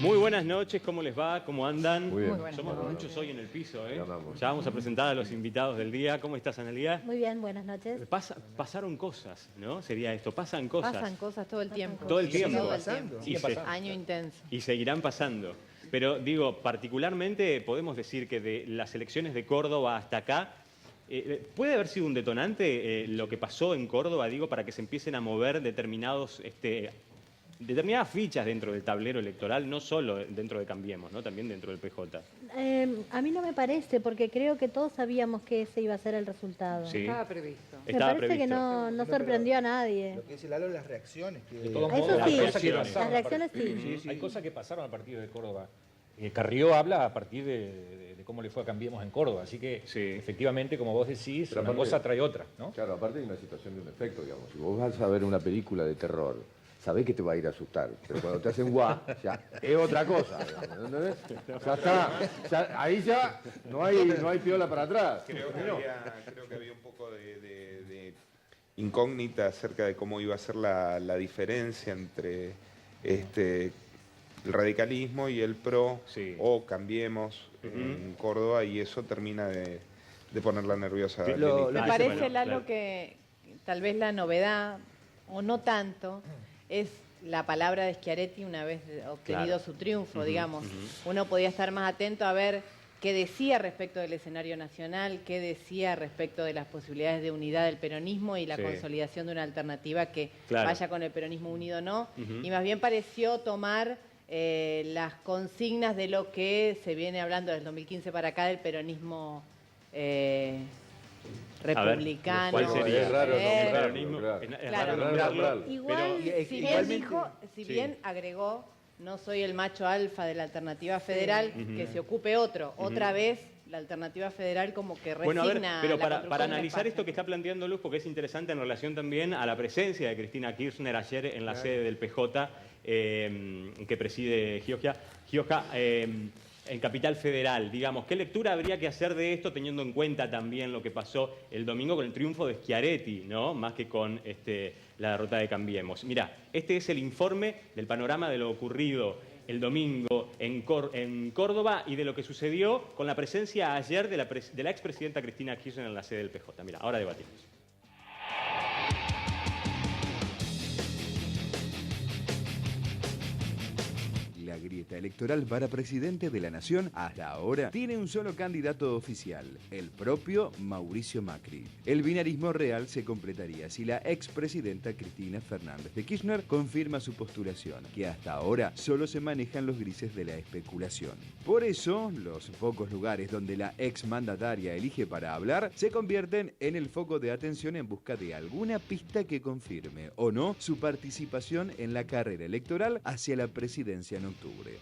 Muy buenas noches, ¿cómo les va? ¿Cómo andan? Muy bien. Somos muchos hoy en el piso, ¿eh? Ganamos. Ya vamos a presentar a los invitados del día. ¿Cómo estás, Analía? Muy bien, buenas noches. Pasaron cosas, ¿no? Sería esto, pasan cosas. Pasan cosas todo el tiempo. Todo el tiempo. Todo el tiempo. Año intenso. Y seguirán pasando. Pero digo, particularmente podemos decir que de las elecciones de Córdoba hasta acá, ¿puede haber sido un detonante lo que pasó en Córdoba, digo, para que se empiecen a mover determinadas fichas dentro del tablero electoral, no solo dentro de Cambiemos, ¿no? También dentro del PJ? A mí no me parece, porque creo que todos sabíamos que ese iba a ser el resultado. Sí. Estaba previsto. Me parece que no sorprendió a nadie. Lo que dice Lalo, las reacciones. Que... De todos Eso modos, sí, hay cosas que las pasaron reacciones sí. Sí, sí. Hay cosas que pasaron a partir de Córdoba. Carrió habla a partir de cómo le fue a Cambiemos en Córdoba. Así que, Sí. efectivamente, como vos decís, Pero una aparte- cosa trae otra, ¿no? Claro, aparte hay una situación de un efecto, digamos. Si vos vas a ver una película de terror, sabés que te va a ir a asustar. Pero cuando te hacen guau, ya es otra cosa, digamos, ¿entendés? Ya está. Ahí ya no hay piola para atrás. Creo que había un poco de incógnita acerca de cómo iba a ser la diferencia entre el radicalismo y el PRO, Sí. o Cambiemos en Córdoba, y eso termina de ponerla nerviosa. Me Me Ah, parece, bueno, Lalo, claro. que tal vez la novedad, o no tanto, es la palabra de Schiaretti una vez obtenido Claro. su triunfo, Ujú, digamos. ujú. Uno podía estar más atento a ver qué decía respecto del escenario nacional, qué decía respecto de las posibilidades de unidad del peronismo y la Sí. consolidación de una alternativa que Claro. vaya con el peronismo unido o no. Ujú. Y más bien pareció tomar las consignas de lo que se viene hablando desde el 2015 para acá del peronismo republicano. ¿cuál sería? Es raro Eh, nombrarlo, Peronismo, claro. es Claro. raro nombrarlo, Claro. Igual, pero- Si Igualmente- bien dijo, si Sí. bien agregó, no soy el macho alfa de la alternativa federal, Ujú. que se ocupe otro. Otra vez la alternativa federal como que resigna Bueno, a ver, pero la para construcción de un analizar espacio. esto que está planteando Luz, porque es interesante en relación también a la presencia de Cristina Kirchner ayer en la sede del PJ que preside Gioja, en Capital Federal, digamos, ¿qué lectura habría que hacer de esto teniendo en cuenta también lo que pasó el domingo con el triunfo de Schiaretti, ¿no? Más que con la derrota de Cambiemos? Mirá, este es el informe del panorama de lo ocurrido el domingo en Córdoba y de lo que sucedió con la presencia ayer de la expresidenta Cristina Kirchner en la sede del PJ. Mirá, ahora debatimos. La grieta electoral para presidente de la Nación hasta ahora tiene un solo candidato oficial, el propio Mauricio Macri. El binarismo real se completaría si la expresidenta Cristina Fernández de Kirchner confirma su postulación, que hasta ahora solo se manejan los grises de la especulación. Por eso, los pocos lugares donde la exmandataria elige para hablar se convierten en el foco de atención en busca de alguna pista que confirme o no su participación en la carrera electoral hacia la presidencia en octubre.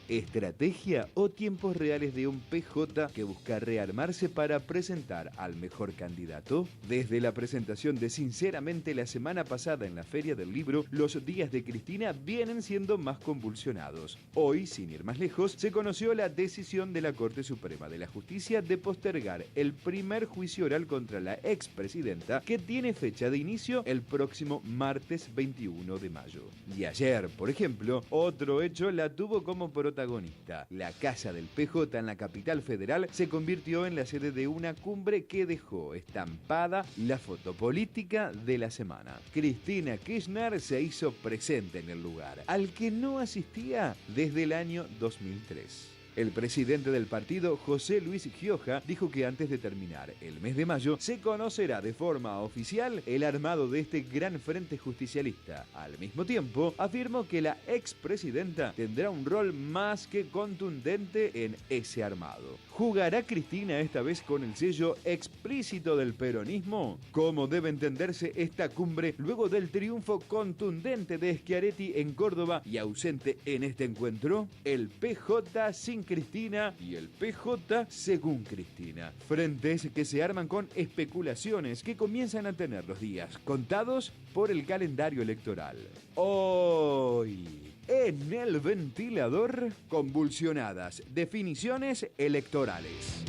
¿Estrategia o tiempos reales de un PJ que busca rearmarse para presentar al mejor candidato? Desde la presentación de Sinceramente la semana pasada en la Feria del Libro, los días de Cristina vienen siendo más convulsionados. Hoy, sin ir más lejos, se conoció la decisión de la Corte Suprema de la Justicia de postergar el primer juicio oral contra la expresidenta, que tiene fecha de inicio el próximo martes 21 de mayo. Y ayer, por ejemplo, otro hecho la tuvo como protagonista. La casa del PJ en la capital federal se convirtió en la sede de una cumbre que dejó estampada la foto política de la semana. Cristina Kirchner se hizo presente en el lugar, al que no asistía desde el año 2003. El presidente del partido, José Luis Gioja, dijo que antes de terminar el mes de mayo se conocerá de forma oficial el armado de este gran frente justicialista. Al mismo tiempo, afirmó que la expresidenta tendrá un rol más que contundente en ese armado. ¿Jugará Cristina esta vez con el sello explícito del peronismo? ¿Cómo debe entenderse esta cumbre luego del triunfo contundente de Schiaretti en Córdoba y ausente en este encuentro? El PJ sin Cristina y el PJ según Cristina. Frentes que se arman con especulaciones que comienzan a tener los días contados por el calendario electoral. Hoy, en el ventilador, convulsionadas definiciones electorales.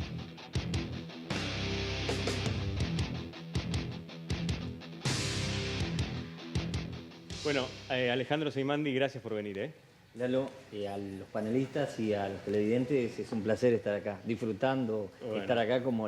Bueno, Alejandro Seimandi, gracias por venir, ¿eh? Lalo, a los panelistas y a los televidentes es un placer estar acá, disfrutando, estar acá como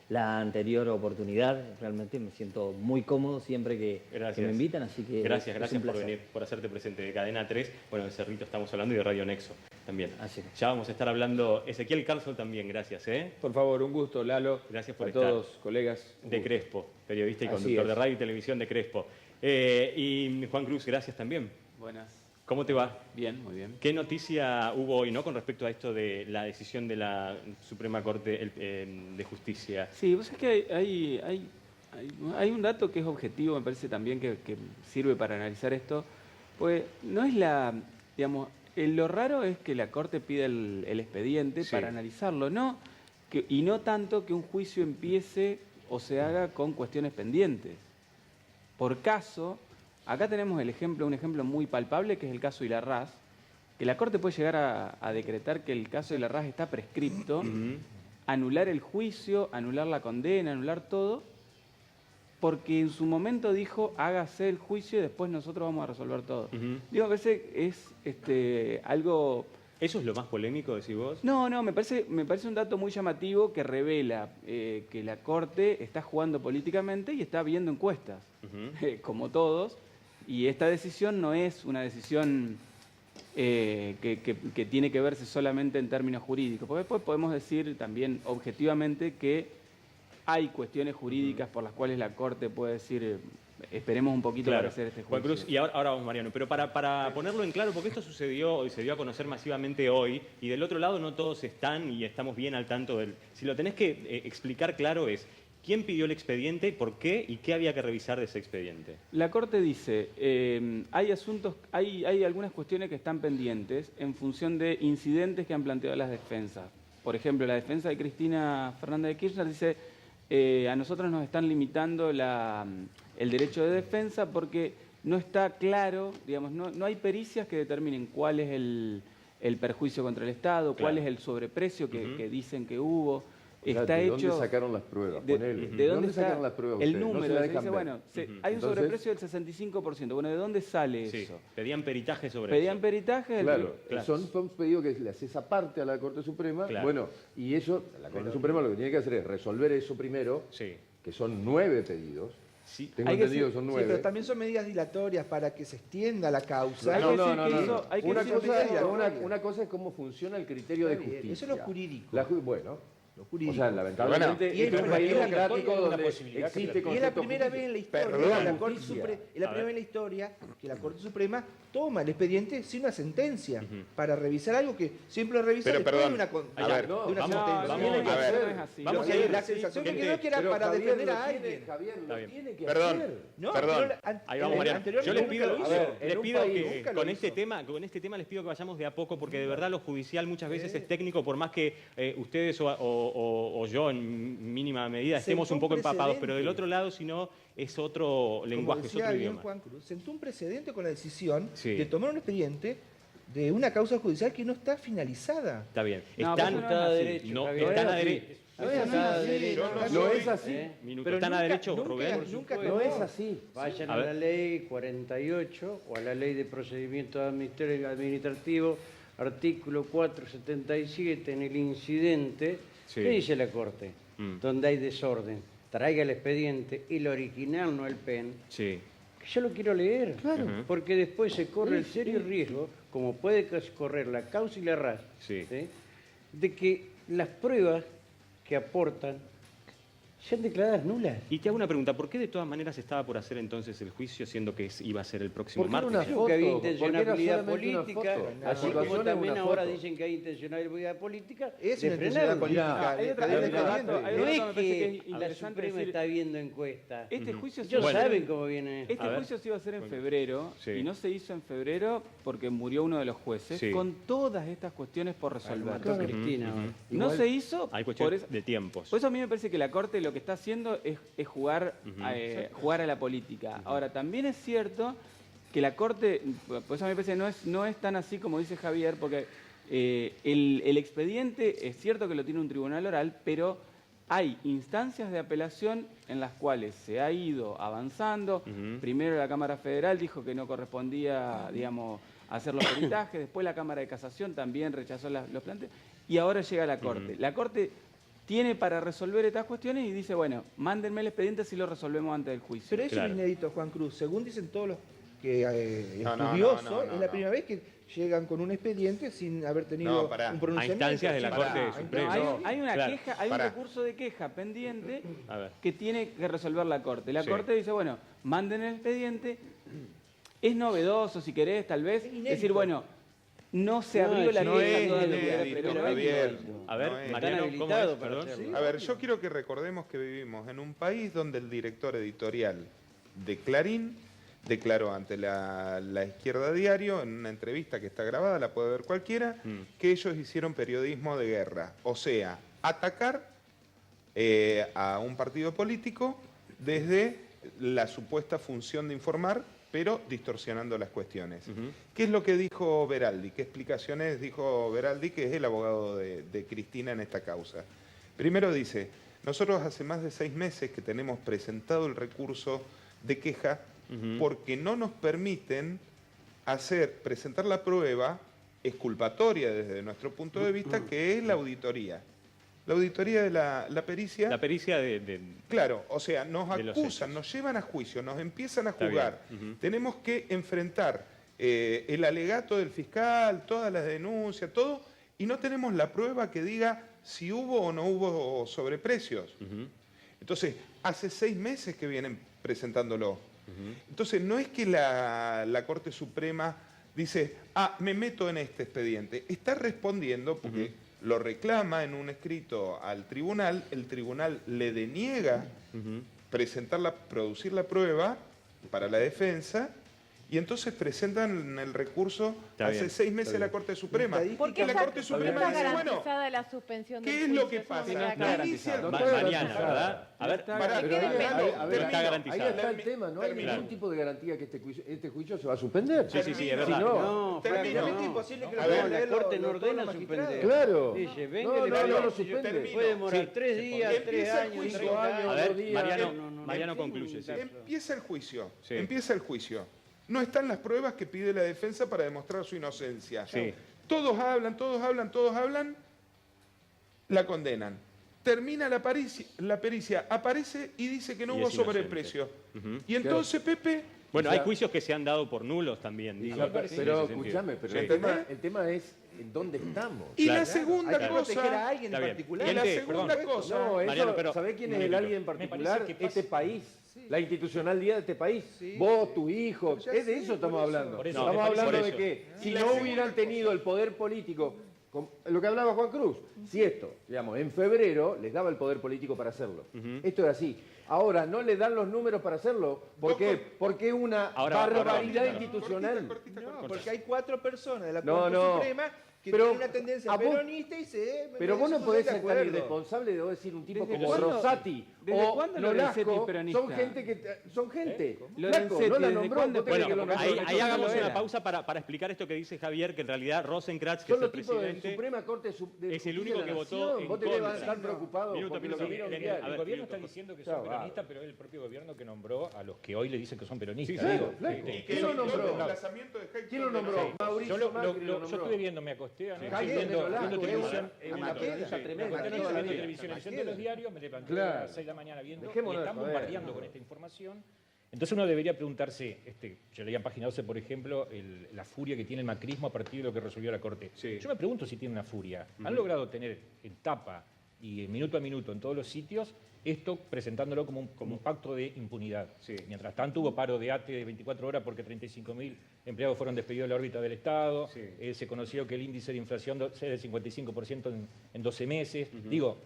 la anterior oportunidad. Realmente me siento muy cómodo siempre que me invitan, así que Gracias es un por placer. venir, por hacerte presente de Cadena 3. Bueno, de Cerrito estamos hablando y de Radio Nexo también. Así es. Ya vamos a estar hablando, Ezequiel Carlson también, gracias. Por favor, un gusto, Lalo. Gracias por a estar. todos, colegas. De Crespo, periodista y Así conductor es. de radio y televisión de Crespo. Y Juan Cruz, gracias también. Buenas. ¿Cómo te va? Bien, muy bien. ¿Qué noticia hubo hoy, no, con respecto a esto de la decisión de la Suprema Corte de Justicia? Sí, vos sabés que hay un dato que es objetivo, me parece también que sirve para analizar esto. Pues no es digamos, lo raro es que la Corte pida el expediente para analizarlo, ¿no? Y no tanto que un juicio empiece o se haga con cuestiones pendientes. Por caso, acá tenemos un ejemplo muy palpable, que es el caso Ilarraz, que la Corte puede llegar a decretar que el caso Ilarraz está prescripto, anular el juicio, anular la condena, anular todo, porque en su momento dijo, hágase el juicio y después nosotros vamos a resolver todo. Digo, me parece es algo... ¿Eso es lo más polémico, decís vos? No, me parece un dato muy llamativo que revela que la Corte está jugando políticamente y está viendo encuestas, como todos, y esta decisión no es una decisión que tiene que verse solamente en términos jurídicos, porque después podemos decir también objetivamente que hay cuestiones jurídicas por las cuales la Corte puede decir... Esperemos un poquito para hacer este juicio. Juan Cruz, y ahora vamos, Mariano. Pero para ponerlo en claro, porque esto sucedió y se dio a conocer masivamente hoy, y del otro lado no todos están y estamos bien al tanto del... Si lo tenés que explicar claro es, ¿quién pidió el expediente, por qué y qué había que revisar de ese expediente? La Corte dice, hay algunas cuestiones que están pendientes en función de incidentes que han planteado las defensas. Por ejemplo, la defensa de Cristina Fernández de Kirchner dice, a nosotros nos están limitando el derecho de defensa porque no está claro, digamos, no hay pericias que determinen cuál es el perjuicio contra el Estado, cuál es el sobreprecio que dicen que hubo. Está ¿De hecho, dónde sacaron las pruebas? ¿De dónde sacaron las pruebas el ustedes? No número? se la Se dejan dice, ver. bueno, hay un sobreprecio del 65%. Bueno, ¿de dónde sale Sí, eso? pedían peritaje sobre Pedían eso. peritaje. Claro, fue un pedido que le haces aparte a la Corte Suprema. Claro. Bueno, y eso, la Corte Suprema lo que tiene que hacer es resolver eso primero, que son 9 pedidos. Sí. Tengo entendido que son 9. Sí, pero también son medidas dilatorias para que se extienda la causa. Una cosa es cómo funciona el criterio de justicia. Eso es lo jurídico. Bueno, lo jurídico. o sea, lamentablemente, y es es un país democrático donde posibilidad que existe y es la primera vez en la historia Perdón. que la Corte Suprema, es la primera vez en la historia que la Corte Suprema toma el expediente sin una sentencia para revisar algo que siempre lo revisa Pero, después perdón, de una, a ver, de una vamos, sentencia. vamos, a ver. Vamos a Yo- ir. la sensación me gente, quedó que era pero para Javier defender lo a tiene, alguien. Javier lo bien. tiene que Perdón. hacer. No, Perdón. Ahí vamos, Mariano. Yo les pido, nunca lo hizo. hizo. En les un pido país que nunca lo con hizo. este tema les pido que vayamos de a poco, porque de verdad lo judicial muchas veces es técnico, por más que ustedes o yo en mínima medida estemos un poco empapados, pero del otro lado, si no, es otro lenguaje, Como es decía otro bien idioma. Juan Cruz, sentó un precedente con la decisión Sí. de tomar un expediente de una causa judicial que no está finalizada. Está bien. No, Están, pero no es así. derecho, no, Javier. están No a es así. derecho. No es así. No es así. Minuto. Pero ¿Están a nunca- derecho, nunca- Rubén? nunca No es así. Vayan A a ver. la ley 48 o a la ley de procedimiento administrativo, artículo 477, en el incidente. Sí. ¿Qué dice la Corte? Mm. Donde hay desorden. Traiga el expediente, el original, no el PEN. Sí. Que yo lo quiero leer. Ujú. Porque después se corre el serio riesgo, como puede correr la causa y la RAS, Sí. de que las pruebas que aportan sean declaradas nulas. Y te hago una pregunta, ¿por qué de todas maneras estaba por hacer entonces el juicio, siendo que iba a ser el próximo Porque era martes? una Porque había foto, porque era intencionalidad solamente una política, foto. La así situación como es también una ahora foto. dicen que hay intencionalidad política, Es de una intencionalidad frenarlo. política. Hay de otro pedir dato, expediente. hay No otro es dato, me parece que es que la interesante Suprema decir- está viendo encuestas. Este juicio se Ellos iba a hacer- saben cómo viene. Este A ver. juicio se iba a hacer en febrero Sí. y no se hizo en febrero porque murió uno de los jueces Sí. con todas estas cuestiones por resolver. Mató a Cristina. Ujú, ahora. No Igual- se hizo Hay por cuestiones eso. de tiempos. Por eso a mí me parece que la Corte lo que está haciendo es jugar, jugar a la política. Ahora, también es cierto que la Corte, por eso a mí me parece que no es tan así como dice Javier, porque el expediente es cierto que lo tiene un tribunal oral, pero hay instancias de apelación en las cuales se ha ido avanzando. Primero la Cámara Federal dijo que no correspondía, digamos, hacer los peritajes, después la Cámara de Casación también rechazó los planteos, y ahora llega la Corte. La Corte tiene para resolver estas cuestiones y dice, bueno, mándenme el expediente si lo resolvemos antes del juicio. Pero eso es inédito, Juan Cruz. Según dicen todos los estudiosos, es la primera vez que llegan con un expediente sin haber tenido un pronunciamiento. A instancias de la Corte Suprema. Hay una queja, hay un recurso de queja pendiente que tiene que resolver la Corte. La Corte dice, bueno, manden el expediente. Es novedoso, si querés, tal vez, decir, bueno, no se abrió la queja todavía. A ver, Mariano, ¿cómo es? Perdón. A ver, yo quiero que recordemos que vivimos en un país donde el director editorial de Clarín declaró ante la Izquierda Diario, en una entrevista que está grabada, la puede ver cualquiera, que ellos hicieron periodismo de guerra. O sea, atacar a un partido político desde la supuesta función de informar, pero distorsionando las cuestiones. ¿Qué es lo que dijo Veraldi? ¿Qué explicaciones dijo Veraldi, que es el abogado de Cristina en esta causa? Primero dice, nosotros hace más de 6 meses que tenemos presentado el recurso de queja porque no nos permiten presentar la prueba exculpatoria desde nuestro punto de vista, que es la auditoría. La auditoría de la pericia... La pericia Claro, o sea, nos acusan, nos llevan a juicio, nos empiezan a juzgar. Tenemos que enfrentar el alegato del fiscal, todas las denuncias, todo, y no tenemos la prueba que diga si hubo o no hubo sobreprecios. Entonces, hace 6 meses que vienen presentándolo. Entonces, no es que la Corte Suprema dice, me meto en este expediente. Está respondiendo porque lo reclama en un escrito al tribunal, el tribunal le deniega producir la prueba para la defensa, y entonces presentan el recurso hace 6 meses a la Corte Suprema. Porque la Corte Suprema dice, bueno, la suspensión del ¿qué es lo que pasa? Mañana, ¿verdad? A ver, está garantizado. Ahí está el tema, no hay ningún tipo de garantía que este juicio se va a suspender. Sí, es verdad. No, es imposible que la Corte no ordena suspender. Claro. Dice, venga, no lo suspende. Puede demorar 3 días, 3 años, 5 años, A ver, 2 días. Mariano concluye. Empieza el juicio. No están las pruebas que pide la defensa para demostrar su inocencia. Todos hablan, la condenan. Termina la pericia, aparece y dice que no hubo sobreprecio. Y entonces, Pepe... Bueno, hay juicios que se han dado por nulos también. Pero escúchame, el tema es en dónde estamos. Y la segunda cosa... a alguien en particular. Y la segunda cosa... No, eso, ¿sabés quién es el alguien en particular? Este país. La institucionalidad de este país. Vos, tu hijo. Es de eso estamos hablando. Estamos hablando de que si no hubieran tenido el poder político, lo que hablaba Juan Cruz, si esto, digamos, en febrero les daba el poder político para hacerlo. Esto es así. Ahora no le dan los números para hacerlo. ¿Por qué? Porque es una barbaridad institucional. No, porque hay 4 personas de la Corte Suprema que tienen una tendencia peronista y se... Pero vos no podés ser tan irresponsable de decir un tipo como Rosati o Nolasco, son gente. Lorenzetti, no la nombró. Bueno, ahí hagamos una pausa para explicar esto que dice Javier, que en realidad Rosenkrantz, que es el presidente, Suprema Corte es el único que votó en contra. Vos te debes estar preocupado porque lo vieron bien. El gobierno está diciendo que son peronistas, pero es el propio gobierno que nombró a los que hoy le dicen que son peronistas. ¿Quién lo nombró? ¿Quién lo nombró? Mauricio Macri lo nombró. Yo estuve viendo, me acosté anoche viendo televisión, leyendo los diarios, me levanté a las 6 de la mañana viendo, y están bombardeando con esta información. Entonces uno debería preguntarse, yo leía en Página 12, por ejemplo, la furia que tiene el macrismo a partir de lo que resolvió la Corte. Yo me pregunto si tiene una furia. Han logrado tener en tapa y en minuto a minuto en todos los sitios esto presentándolo como un pacto de impunidad. Mientras tanto hubo paro de ATE de 24 horas porque 35.000 empleados fueron despedidos de la órbita del Estado. Se conoció que el índice de inflación es del 55% en 12 meses. Digo,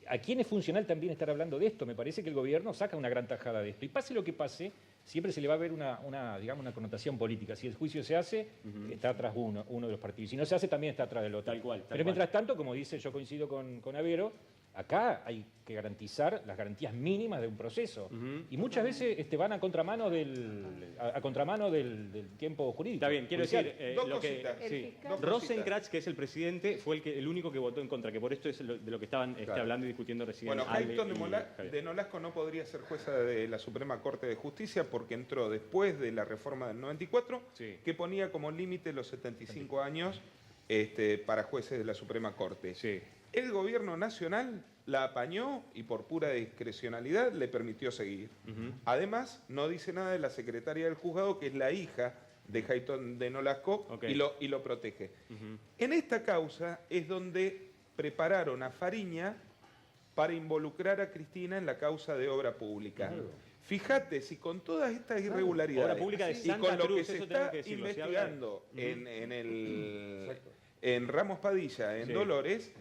¿a quién es funcional también estar hablando de esto? Me parece que el gobierno saca una gran tajada de esto. Y pase lo que pase, siempre se le va a ver una connotación política. Si el juicio se hace, está atrás uno de los partidos. Si no se hace, también está atrás del otro. Tal cual. Pero mientras tanto, como dice, yo coincido con Avero, acá hay que garantizar las garantías mínimas de un proceso. Y muchas veces van a contramano del tiempo jurídico. Está bien, quiero judicial. decir, Rosenkrantz, que es el presidente, fue el único que votó en contra, que por esto es de lo que estaban hablando y discutiendo recién. Bueno, Hayton de Nolasco no podría ser jueza de la Suprema Corte de Justicia porque entró después de la reforma del 94, que ponía como límite los 75 años para jueces de la Suprema Corte. El gobierno nacional la apañó y por pura discrecionalidad le permitió seguir. Además, no dice nada de la secretaria del juzgado, que es la hija de Hayton de Nolasco, y lo protege. En esta causa es donde prepararon a Fariña para involucrar a Cristina en la causa de obra pública. Fíjate, si con todas estas irregularidades Obra pública de y Santa con lo Cruz, que se eso está tengo que decirlo, investigando en Ramos Padilla, en Dolores,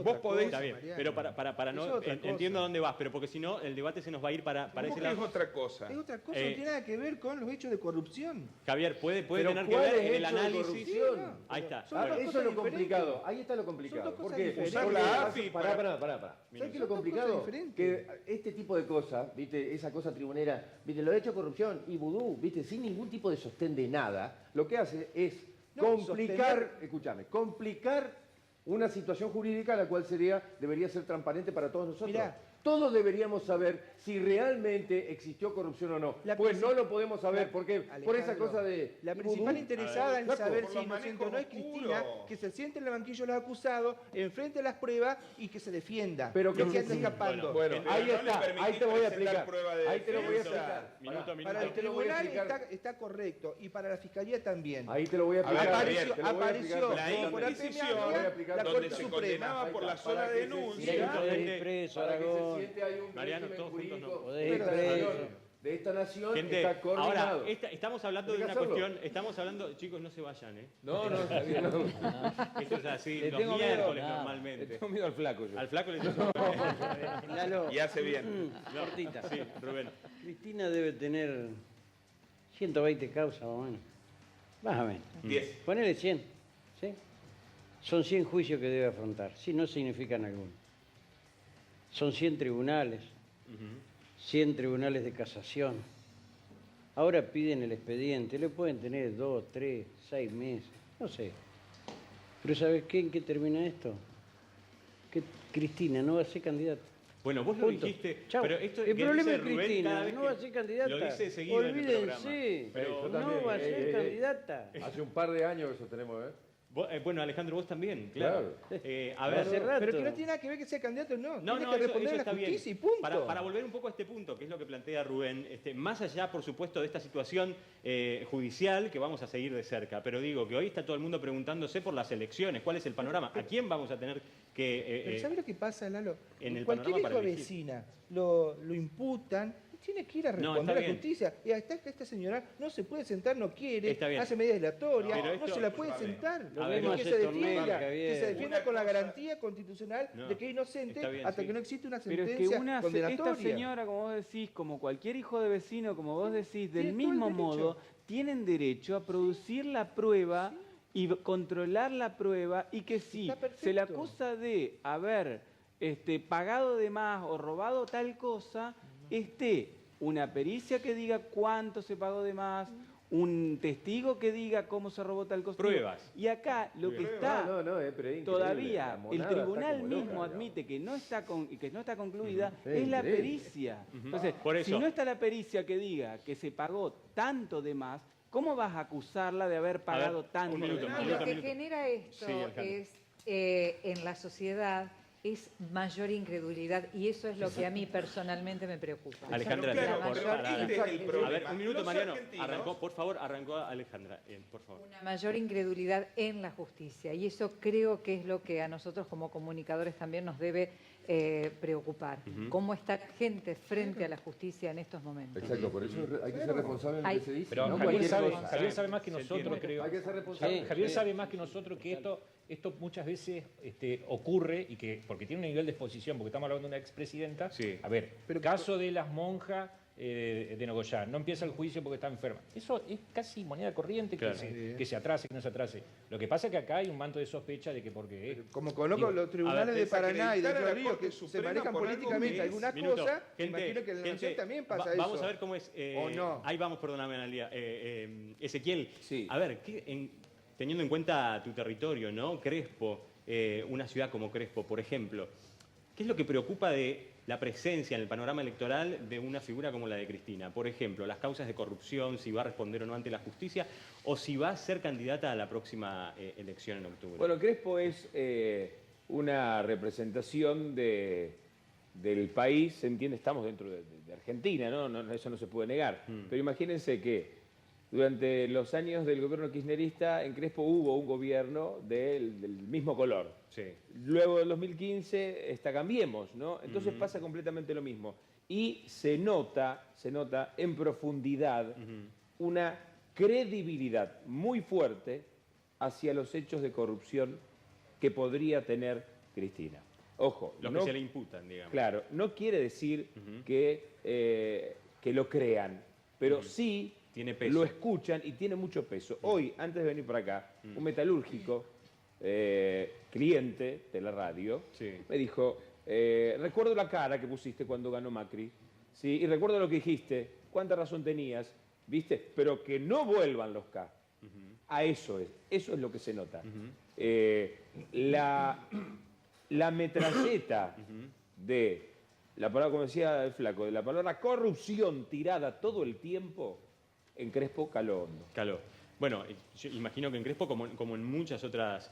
vos podés... Está bien, pero para no... Entiendo a dónde vas, pero porque si no, el debate se nos va a ir para ese lado. Es otra cosa. Es otra cosa, no tiene nada que ver con los hechos de corrupción. Javier, puede tener que ver en el análisis. Ahí está. Eso es lo complicado. Ahí está lo complicado. Porque usar la AFI pará. ¿Sabes qué es lo complicado? Que este tipo de cosas, ¿viste? Esa cosa tribunera, ¿viste? Lo de hecho corrupción y vudú, ¿viste? Sin ningún tipo de sostén de nada, lo que hace es complicar una situación jurídica la cual debería ser transparente para todos nosotros. Mirá, todos deberíamos saber si realmente existió corrupción o no. Pues no lo podemos saber, porque por esa cosa de... La principal interesada en saber si inocente o no es Cristina, que se siente en el banquillo de los acusados, enfrente las pruebas y que se defienda. Pero que se anda escapando. Bueno, ahí está, ahí te voy a explicar. Ahí te lo voy a explicar. Para el tribunal está correcto y para la fiscalía también. Ahí te lo voy a explicar. Apareció la Inquisición, donde se condenaba por la sola denuncia. Mariano, todos juntos no. De esta nación gente, está coordinado. Ahora, estamos hablando de una cuestión, estamos hablando, chicos, no se vayan, ¿eh? No, está bien. Esto es así, los miércoles normalmente. Le tengo miedo al flaco yo. Al flaco le tengo miedo. Y hace bien. Cortita. Sí, Rubén. Cristina debe tener 120 causas, más o menos. Más o menos. 10. Ponele 100, ¿sí? Son 100 juicios que debe afrontar, si no significan alguno. Son 100 tribunales, 100 tribunales de casación. Ahora piden el expediente, le pueden tener 2, 3, 6 meses, no sé. Pero ¿sabes qué? ¿En qué termina esto? Que Cristina no va a ser candidata. Bueno, vos lo dijiste, Chau. pero esto el problema es Rubén, Cristina, no va a ser candidata. Lo dice seguido olvídense, pero no va a ser candidata. Hace un par de años que sostenemos, Bueno, Alejandro, vos también, claro. A ver, pero que no tiene nada que ver que sea candidato o no. Tiene que eso responder a la está justicia bien. y punto. Para volver un poco a este punto, que es lo que plantea Rubén, más allá, por supuesto, de esta situación judicial que vamos a seguir de cerca, pero digo que hoy está todo el mundo preguntándose por las elecciones, ¿cuál es el panorama? ¿A quién vamos a tener que... pero ¿sabes lo que pasa, Lalo? En el cualquier panorama hijo de vecina lo imputan, tiene que ir a responder a la justicia. Y hasta esta señora no se puede sentar, no quiere, hace medidas dilatorias, no se la puede sentar. Que se defienda con la garantía constitucional de que es inocente hasta que no existe una sentencia condenatoria. Esta señora, como vos decís, como cualquier hijo de vecino, como vos decís, del mismo modo, tienen derecho a producir la prueba y controlar la prueba y que si se le acusa de haber pagado de más o robado tal cosa, una pericia que diga cuánto se pagó de más, un testigo que diga cómo se robó tal cosa. Pruebas. Y acá lo que está todavía, el tribunal mismo admite que no está concluida, es la pericia. Entonces, si no está la pericia que diga que se pagó tanto de más, ¿cómo vas a acusarla de haber pagado tanto de más? Lo que genera esto es en la sociedad es mayor incredulidad y eso es lo que a mí personalmente me preocupa. Alejandra, a ver, un minuto, Mariano. Arrancó Alejandra, por favor. Una mayor incredulidad en la justicia y eso creo que es lo que a nosotros como comunicadores también nos debe preocupar. ¿Cómo está la gente frente a la justicia en estos momentos? Exacto, por eso hay que ser responsable de lo que se dice. Pero ¿no? Javier sabe más que nosotros, creo. Hay que ser responsable. Javier sabe más que nosotros que esto muchas veces ocurre y que porque tiene un nivel de exposición, porque estamos hablando de una expresidenta. A ver, caso de las monjas de Nogoyá, no empieza el juicio porque está enferma. Eso es casi moneda corriente, claro, que se atrase, que no se atrase. Lo que pasa es que acá hay un manto de sospecha de que porque... Como conozco los tribunales de Paraná y de Río Río que se manejan políticamente algunas cosas, imagino que en la Nación también pasa eso. Vamos a ver cómo es... ¿O no? Ahí vamos, perdóname, Analia. Ezequiel, sí. A ver, teniendo en cuenta tu territorio, ¿no? Crespo, una ciudad como Crespo, por ejemplo, ¿qué es lo que preocupa de la presencia en el panorama electoral de una figura como la de Cristina? Por ejemplo, las causas de corrupción, si va a responder o no ante la justicia, o si va a ser candidata a la próxima elección en octubre. Bueno, Crespo es una representación del país, se entiende, estamos dentro de Argentina, ¿no? Eso no se puede negar. Pero imagínense que durante los años del gobierno kirchnerista, en Crespo hubo un gobierno del mismo color. Sí. Luego del 2015 está Cambiemos, ¿no? Entonces pasa completamente lo mismo. Y se nota en profundidad una credibilidad muy fuerte hacia los hechos de corrupción que podría tener Cristina. Ojo. Los que se le imputan, digamos. Claro, no quiere decir que lo crean, pero sí tiene peso. Lo escuchan y tiene mucho peso. Hoy, antes de venir para acá, un metalúrgico, cliente de la radio, me dijo, recuerdo la cara que pusiste cuando ganó Macri, ¿sí? Y recuerdo lo que dijiste, cuánta razón tenías, ¿viste? Pero que no vuelvan los K. A eso es lo que se nota. La metralleta de la palabra, como decía el flaco, de la palabra corrupción tirada todo el tiempo, en Crespo caló hondo. Caló. Bueno, yo imagino que en Crespo, como en muchas otras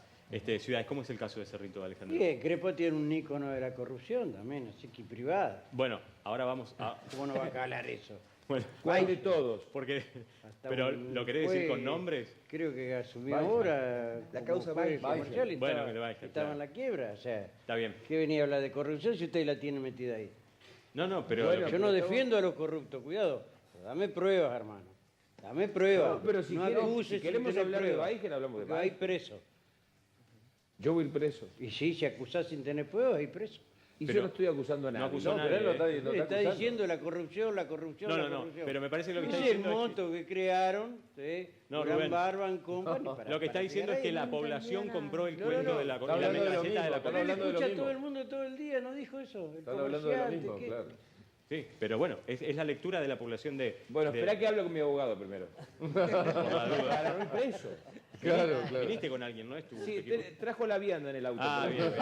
ciudades, ¿cómo es el caso de Cerrito, Alejandro? Sí, Crespo tiene un ícono de la corrupción también, así que privada. Bueno, ahora vamos a... ¿Cómo no va a calar eso? Bueno, hay de todos. Pero ¿lo querés decir con nombres? Creo que asumió ahora la causa comercial y bueno, estaba en la quiebra. O sea, está bien. ¿Qué venía a hablar de corrupción si usted la tiene metida ahí? No, pero... Bueno, yo no defiendo a los corruptos, cuidado. Dame pruebas, hermano. Dame pruebas. No, pero si queremos hablar de Baigen, hablamos de Baigen. Hay preso. Yo voy preso. Y sí, si acusás sin tener pruebas, hay preso. Y yo no estoy acusando a nadie. No acusó a nadie. Pero él lo está diciendo la corrupción. No, pero me parece que lo que está es diciendo el monto que crearon, Rubén, Barban Company. Lo que está diciendo es que la población compró el cuento de la metralleta de la corrupción. Él escucha a todo el mundo todo el día, ¿no dijo eso? Están hablando de lo mismo, claro. Sí, pero bueno, es la lectura de la población de... Bueno, espera que hable con mi abogado primero. Por la duda. Para no ir preso. Claro. Viniste con alguien, ¿no? Sí, trajo la vianda en el auto. Bien.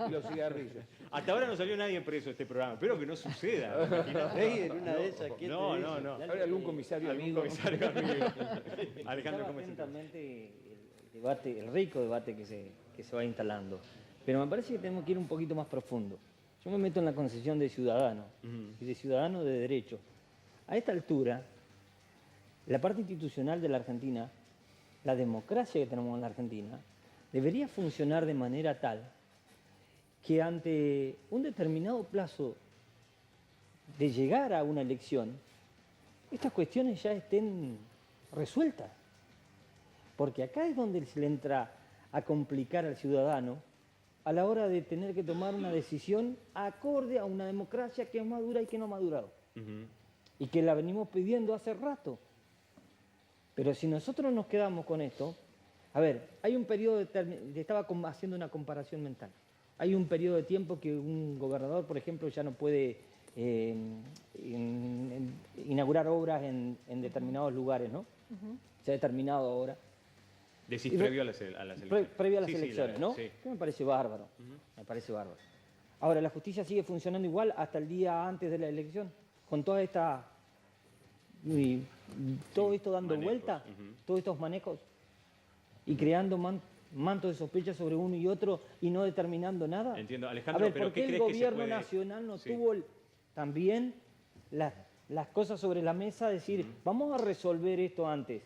Y los cigarrillos. Hasta ahora no salió nadie preso este programa. Espero que no suceda. En una de esas, No. Ahora algún comisario amigo. Alejandro, ¿cómo es? Atentamente el rico debate que se va instalando. Pero me parece que tenemos que ir un poquito más profundo. Yo me meto en la concepción de ciudadano y de ciudadano de derecho. A esta altura, la parte institucional de la Argentina, la democracia que tenemos en la Argentina, debería funcionar de manera tal que ante un determinado plazo de llegar a una elección, estas cuestiones ya estén resueltas. Porque acá es donde se le entra a complicar al ciudadano a la hora de tener que tomar una decisión acorde a una democracia que es madura y que no ha madurado. Y que la venimos pidiendo hace rato. Pero si nosotros nos quedamos con esto, a ver, hay un periodo, estaba haciendo una comparación mental, hay un periodo de tiempo que un gobernador, por ejemplo, ya no puede inaugurar obras en determinados lugares, ¿no? Se ha determinado ahora. Decís previo a las elecciones. Previo a las elecciones, ¿no? Sí. Me parece bárbaro. Me parece bárbaro. Ahora, la justicia sigue funcionando igual hasta el día antes de la elección, con toda esta... todo esto dando vuelta, todos estos manejos, y creando mantos de sospecha sobre uno y otro y no determinando nada. Entiendo, Alejandro, a ver, pero ¿por qué el gobierno nacional no tuvo también las cosas sobre la mesa? Decir, vamos a resolver esto antes.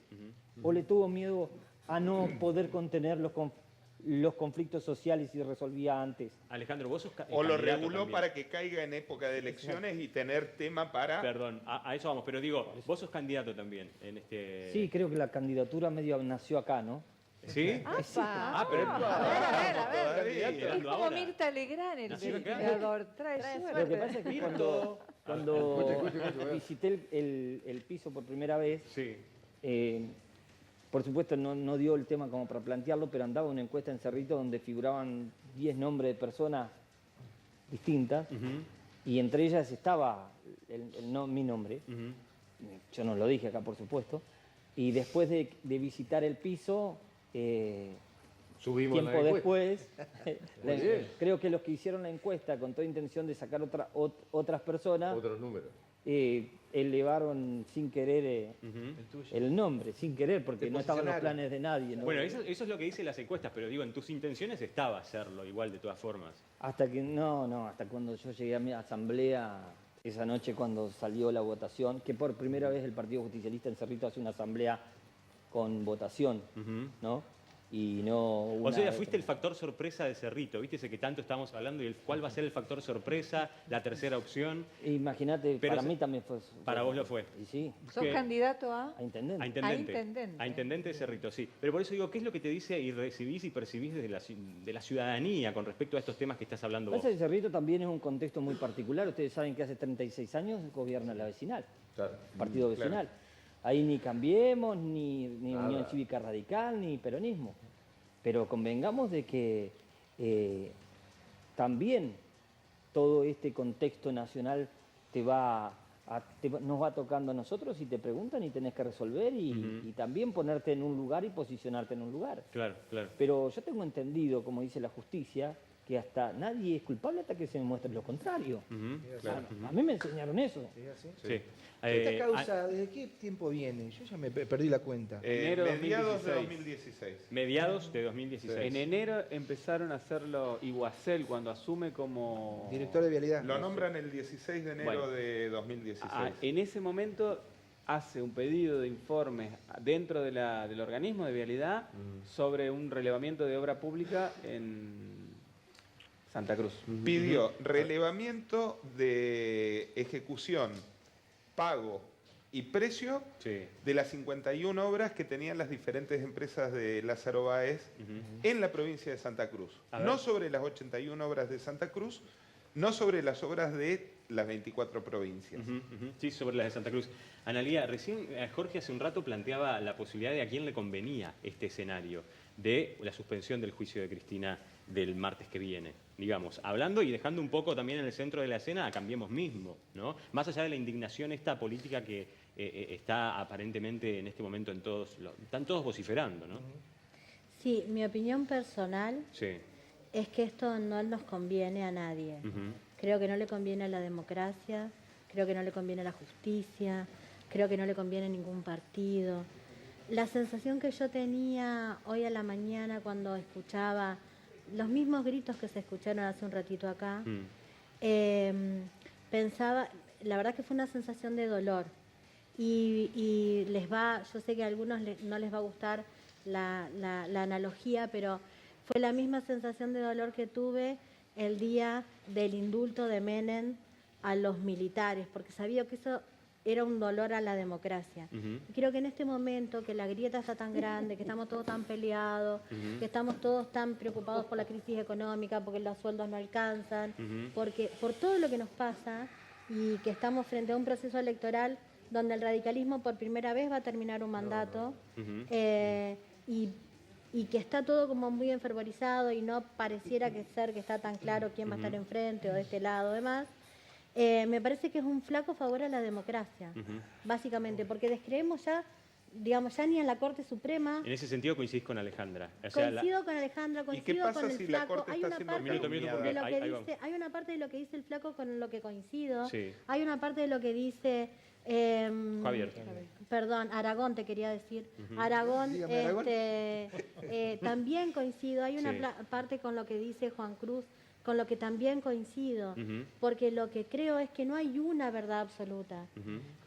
¿O le tuvo miedo a no poder contener los conflictos sociales y resolvía antes? Alejandro, vos sos o lo reguló para que caiga en época de elecciones y tener tema para... Perdón, a eso vamos, pero digo, vos sos candidato también en este... Sí, creo que la candidatura medio nació acá, ¿no? ¿Sí? Pero a ver. Es como Mirta Legrand, el creador. Trae suerte. Lo que pasa es que Cuando visité el piso por primera vez, por supuesto no dio el tema como para plantearlo, pero andaba una encuesta en Cerrito donde figuraban 10 nombres de personas distintas, y entre ellas estaba mi nombre. Yo no lo dije acá, por supuesto. Y después de visitar el piso, subimos tiempo después, creo que los que hicieron la encuesta con toda intención de sacar otras personas, otros números, elevaron sin querer el nombre, sin querer, porque no estaban los planes de nadie, ¿no? Bueno, eso es lo que dicen las encuestas, pero digo, en tus intenciones estaba hacerlo igual de todas formas. Hasta cuando yo llegué a mi asamblea, esa noche cuando salió la votación, que por primera vez el Partido Justicialista en Cerrito hace una asamblea con votación, ¿no? Y no O sea, fuiste el factor sorpresa de Cerrito, ¿viste? Ese que tanto estamos hablando, y cuál va a ser el factor sorpresa, la tercera opción. Imagínate, para mí también fue. Para vos lo fue. Y sí. ¿Sos candidato a? A intendente. A intendente de Cerrito, sí. Pero por eso digo, ¿qué es lo que te dice y recibís y percibís desde de la ciudadanía con respecto a estos temas que estás hablando vos? Pasa que Cerrito también es un contexto muy particular. Ustedes saben que hace 36 años gobierna la vecinal, partido vecinal. Ahí ni Cambiemos, ni Unión Cívica Radical, ni peronismo. Pero convengamos de que también todo este contexto nacional nos va tocando a nosotros y te preguntan y tenés que resolver y también ponerte en un lugar y posicionarte en un lugar. Claro, claro. Pero yo tengo entendido, como dice la justicia, que hasta nadie es culpable hasta que se demuestre lo contrario. Claro. A mí me enseñaron eso. Sí. ¿Esta causa desde qué tiempo viene? Yo ya me perdí la cuenta. Mediados de 2016. Mediados de 2016. En enero empezaron a hacerlo Iguacel cuando asume como... Director de Vialidad. Lo nombran el 16 de enero de 2016. En ese momento hace un pedido de informes dentro del organismo de Vialidad sobre un relevamiento de obra pública en Santa Cruz. Pidió relevamiento de ejecución, pago y precio de las 51 obras que tenían las diferentes empresas de Lázaro Báez en la provincia de Santa Cruz. No sobre las 81 obras de Santa Cruz, no sobre las obras de las 24 provincias. Sí, sobre las de Santa Cruz. Analía, recién Jorge hace un rato planteaba la posibilidad de a quién le convenía este escenario de la suspensión del juicio de Cristina del martes que viene, digamos, hablando y dejando un poco también en el centro de la escena a Cambiemos mismo, ¿no? Más allá de la indignación esta política que está aparentemente en este momento están todos vociferando, ¿no? Sí, mi opinión personal es que esto no nos conviene a nadie. Creo que no le conviene a la democracia, creo que no le conviene a la justicia, creo que no le conviene a ningún partido. La sensación que yo tenía hoy a la mañana cuando escuchaba los mismos gritos que se escucharon hace un ratito acá, pensaba, la verdad que fue una sensación de dolor y yo sé que a algunos no les va a gustar la analogía, pero fue la misma sensación de dolor que tuve el día del indulto de Menem a los militares, porque sabía que eso era un dolor a la democracia. Y creo que en este momento que la grieta está tan grande, que estamos todos tan peleados, que estamos todos tan preocupados por la crisis económica, porque los sueldos no alcanzan, porque por todo lo que nos pasa y que estamos frente a un proceso electoral donde el radicalismo por primera vez va a terminar un mandato y que está todo como muy enfervorizado y no pareciera que está tan claro quién va a estar enfrente o de este lado, demás. Me parece que es un flaco favor a la democracia, básicamente, porque descreemos ya, digamos, ya ni en la Corte Suprema. En ese sentido coincidís con Alejandra. Coincido con Alejandra, coincido con el flaco. Hay una parte de lo que dice el flaco con lo que coincido. Hay una parte de lo que dice Javier. Perdón, Aragón te quería decir. Aragón, también coincido. Hay una parte con lo que dice Juan Cruz, con lo que también coincido, porque lo que creo es que no hay una verdad absoluta.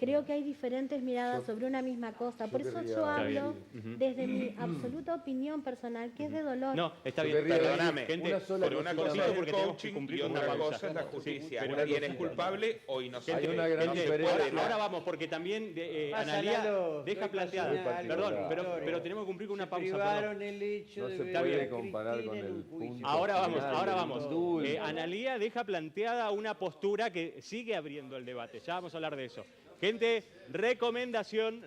Creo que hay diferentes miradas sobre una misma cosa. Por eso yo hablo desde mi absoluta opinión personal, que es de dolor. No, está bien, perdóname. Una cosa es el coaching y otra cosa es la justicia. ¿Quién es culpable o inocente? Hay una gran diferencia. Ahora vamos, porque también Analía deja planteada. Perdón, pero tenemos que cumplir con una pausa. No se puede comparar con el punto. Ahora vamos. Analía deja planteada una postura que sigue abriendo el debate. Ya vamos a hablar de eso. Gente, recomendación.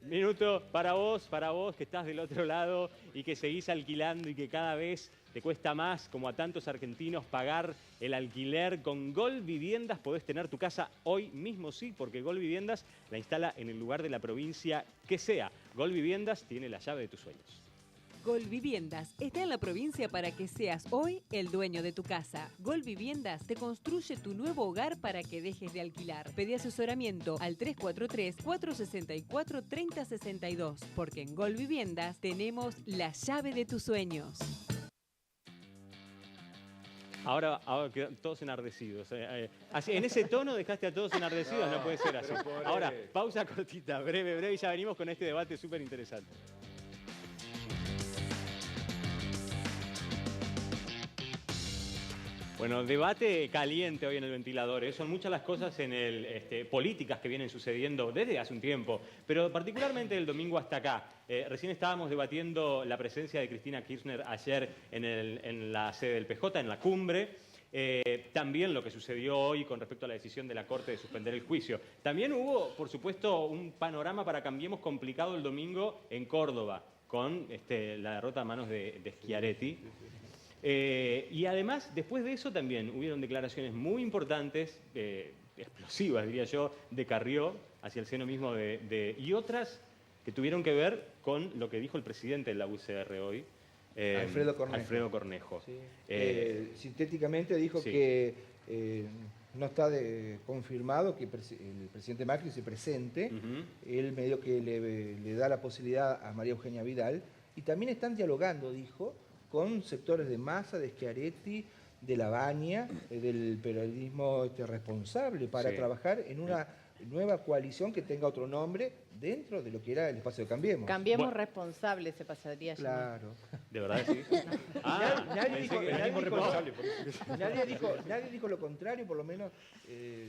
Minuto para vos que estás del otro lado y que seguís alquilando y que cada vez te cuesta más, como a tantos argentinos, pagar el alquiler. Con Gol Viviendas podés tener tu casa hoy mismo, sí, porque Gol Viviendas la instala en el lugar de la provincia que sea. Gol Viviendas tiene la llave de tus sueños. Gol Viviendas está en la provincia para que seas hoy el dueño de tu casa. Gol Viviendas te construye tu nuevo hogar para que dejes de alquilar. Pedí asesoramiento al 343-464-3062, porque en Gol Viviendas tenemos la llave de tus sueños. Ahora quedan todos enardecidos. Así, en ese tono dejaste a todos enardecidos, no puede ser así. Ahora, pausa cortita, breve, y ya venimos con este debate súper interesante. Bueno, debate caliente hoy en el ventilador. Son muchas las cosas políticas que vienen sucediendo desde hace un tiempo, pero particularmente el domingo hasta acá. Recién estábamos debatiendo la presencia de Cristina Kirchner ayer en la sede del PJ, en la cumbre. También lo que sucedió hoy con respecto a la decisión de la Corte de suspender el juicio. También hubo, por supuesto, un panorama para Cambiemos complicado el domingo en Córdoba, con la derrota a manos de Schiaretti. Y además, después de eso también hubieron declaraciones muy importantes, explosivas diría yo, de Carrió hacia el seno mismo y otras que tuvieron que ver con lo que dijo el presidente de la UCR hoy, Alfredo Cornejo. Sí. Sintéticamente dijo que no está confirmado que el presidente Macri se presente. Él medio que le da la posibilidad a María Eugenia Vidal, y también están dialogando, dijo, con sectores de Massa, de Schiaretti, de La Baña, del periodismo responsable, para trabajar en una nueva coalición que tenga otro nombre dentro de lo que era el espacio de Cambiemos. Cambiemos responsable se pasaría. Claro. ¿De verdad sí? Nadie dijo lo contrario, por lo menos.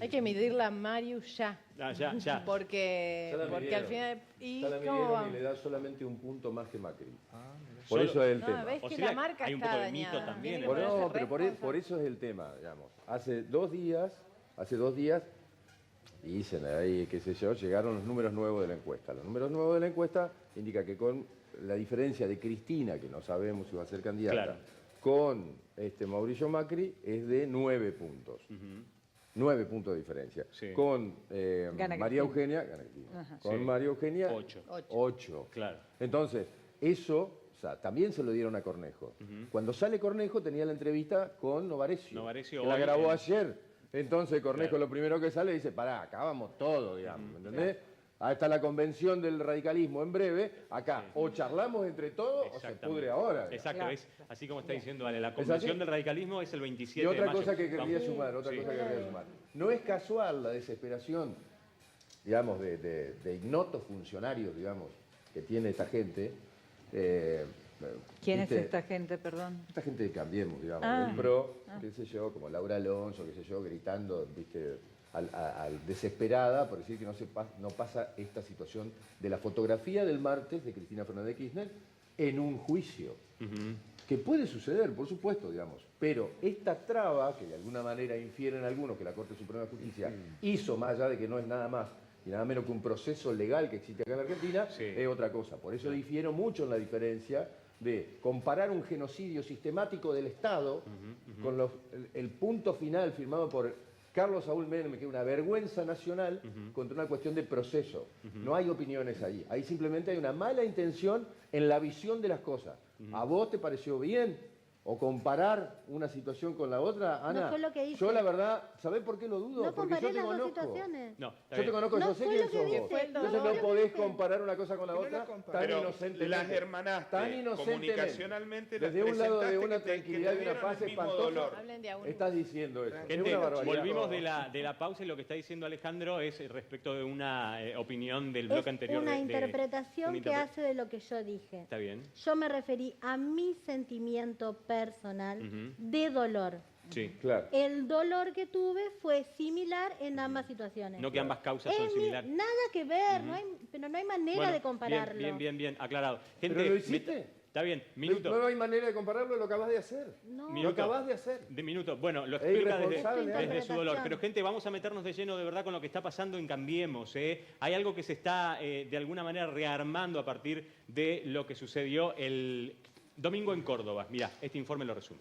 Hay que medirla a Marius ya. Ya. Porque al final... ¿Y cómo le da solamente un punto más que Macri? Por Solo, eso es el tema. Ves que la marca hay un está poco de dañada. mito también. Por eso es el tema, digamos. Hace dos días, dicen ahí, qué sé yo, llegaron los números nuevos de la encuesta. Los números nuevos de la encuesta indican que con la diferencia de Cristina, que no sabemos si va a ser candidata, con Mauricio Macri es de 9 puntos. 9 puntos de diferencia. Sí. Con María Eugenia, con María Eugenia, 8. Claro. Entonces, eso... O sea, también se lo dieron a Cornejo. Cuando sale Cornejo tenía la entrevista con Novarecio que la grabó ayer. Entonces Cornejo lo primero que sale dice, pará, acá vamos todo, digamos, ¿entendés? Ahí está la convención del radicalismo en breve, acá o charlamos entre todos o se pudre ahora. Exacto, es así como está diciendo Ale, la convención del radicalismo es el 27 de mayo. Y otra cosa que querría sumar, no es casual la desesperación, digamos, de ignotos funcionarios, digamos, que tiene esta gente. ¿Quién es esta gente, perdón? Esta gente de Cambiemos, digamos, del PRO, qué sé yo, como Laura Alonso, qué sé yo, gritando, viste, al desesperada por decir que no pasa esta situación de la fotografía del martes de Cristina Fernández de Kirchner en un juicio. Que puede suceder, por supuesto, digamos, pero esta traba, que de alguna manera infieren algunos que la Corte Suprema de Justicia hizo, más allá de que no es nada más y nada menos que un proceso legal que existe acá en Argentina, es otra cosa. Por eso difiero mucho en la diferencia de comparar un genocidio sistemático del Estado con el punto final firmado por Carlos Saúl Menem, que es una vergüenza nacional, contra una cuestión de proceso. No hay opiniones ahí. Ahí simplemente hay una mala intención en la visión de las cosas. ¿A vos te pareció bien? ¿O comparar una situación con la otra, Ana? No fue lo que hice. Yo la verdad, ¿sabés por qué lo dudo? No porque yo te conozco. Situaciones. No, yo te conozco, yo sé quién sos vos. Entonces no podés comparar una cosa con la otra tan inocentemente. Las hermanaste comunicacionalmente. Desde un lado de una tranquilidad y una paz espantosa. Estás diciendo eso. Gente, volvimos de la pausa y lo que está diciendo Alejandro es respecto de una opinión del bloque anterior. Una interpretación que hace de lo que yo dije. Está bien. Yo me referí a mi sentimiento personal de dolor. Sí, claro. El dolor que tuve fue similar en ambas situaciones. No que ambas causas son similares. Nada que ver, pero no hay manera de compararlo. Bien, aclarado. Gente, ¿Pero lo hiciste? Está bien, minuto. No hay manera de compararlo, lo acabas de hacer. No. Lo acabas de hacer. De minuto. Bueno, lo explica irresponsable, desde su dolor. Pero gente, vamos a meternos de lleno de verdad con lo que está pasando en Cambiemos. Hay algo que se está de alguna manera rearmando a partir de lo que sucedió el domingo en Córdoba. Mirá, este informe lo resume.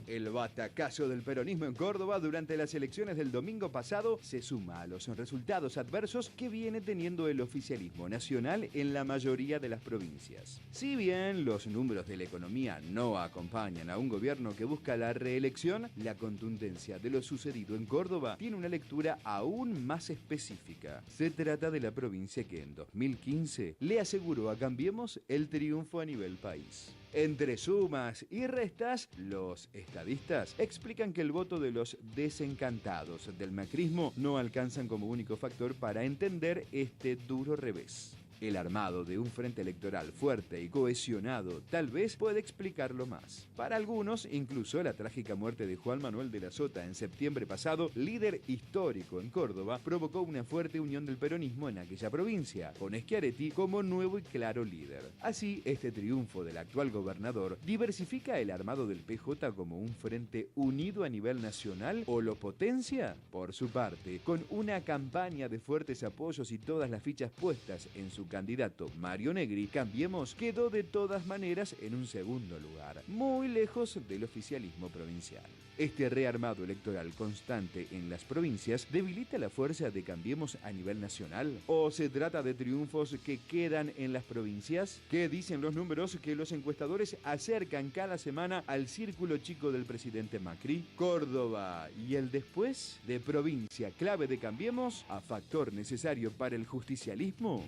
El batacazo del peronismo en Córdoba durante las elecciones del domingo pasado se suma a los resultados adversos que viene teniendo el oficialismo nacional en la mayoría de las provincias. Si bien los números de la economía no acompañan a un gobierno que busca la reelección, la contundencia de lo sucedido en Córdoba tiene una lectura aún más específica. Se trata de la provincia que en 2015 le aseguró a Cambiemos el triunfo a nivel país. Entre sumas y restas, los estadistas explican que el voto de los desencantados del macrismo no alcanzan como único factor para entender este duro revés. El armado de un frente electoral fuerte y cohesionado tal vez puede explicarlo más. Para algunos, incluso la trágica muerte de Juan Manuel de la Sota en septiembre pasado, líder histórico en Córdoba, provocó una fuerte unión del peronismo en aquella provincia, con Schiaretti como nuevo y claro líder. Así, este triunfo del actual gobernador diversifica el armado del PJ como un frente unido a nivel nacional o lo potencia. Por su parte, con una campaña de fuertes apoyos y todas las fichas puestas en su candidato Mario Negri, Cambiemos quedó de todas maneras en un segundo lugar, muy lejos del oficialismo provincial. Este rearmado electoral constante en las provincias debilita la fuerza de Cambiemos a nivel nacional. ¿O se trata de triunfos que quedan en las provincias? ¿Qué dicen los números que los encuestadores acercan cada semana al círculo chico del presidente Macri? Córdoba y el después, de provincia clave de Cambiemos a factor necesario para el justicialismo.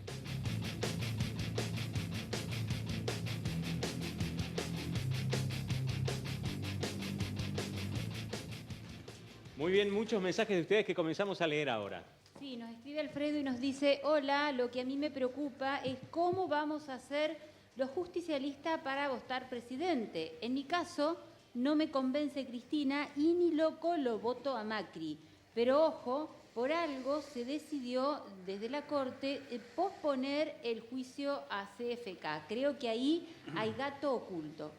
Muy bien, muchos mensajes de ustedes que comenzamos a leer ahora. Sí, nos escribe Alfredo y nos dice, hola, lo que a mí me preocupa es cómo vamos a hacer los justicialistas para votar presidente. En mi caso, no me convence Cristina y ni loco lo voto a Macri. Pero ojo, por algo se decidió desde la Corte posponer el juicio a CFK. Creo que ahí hay gato oculto.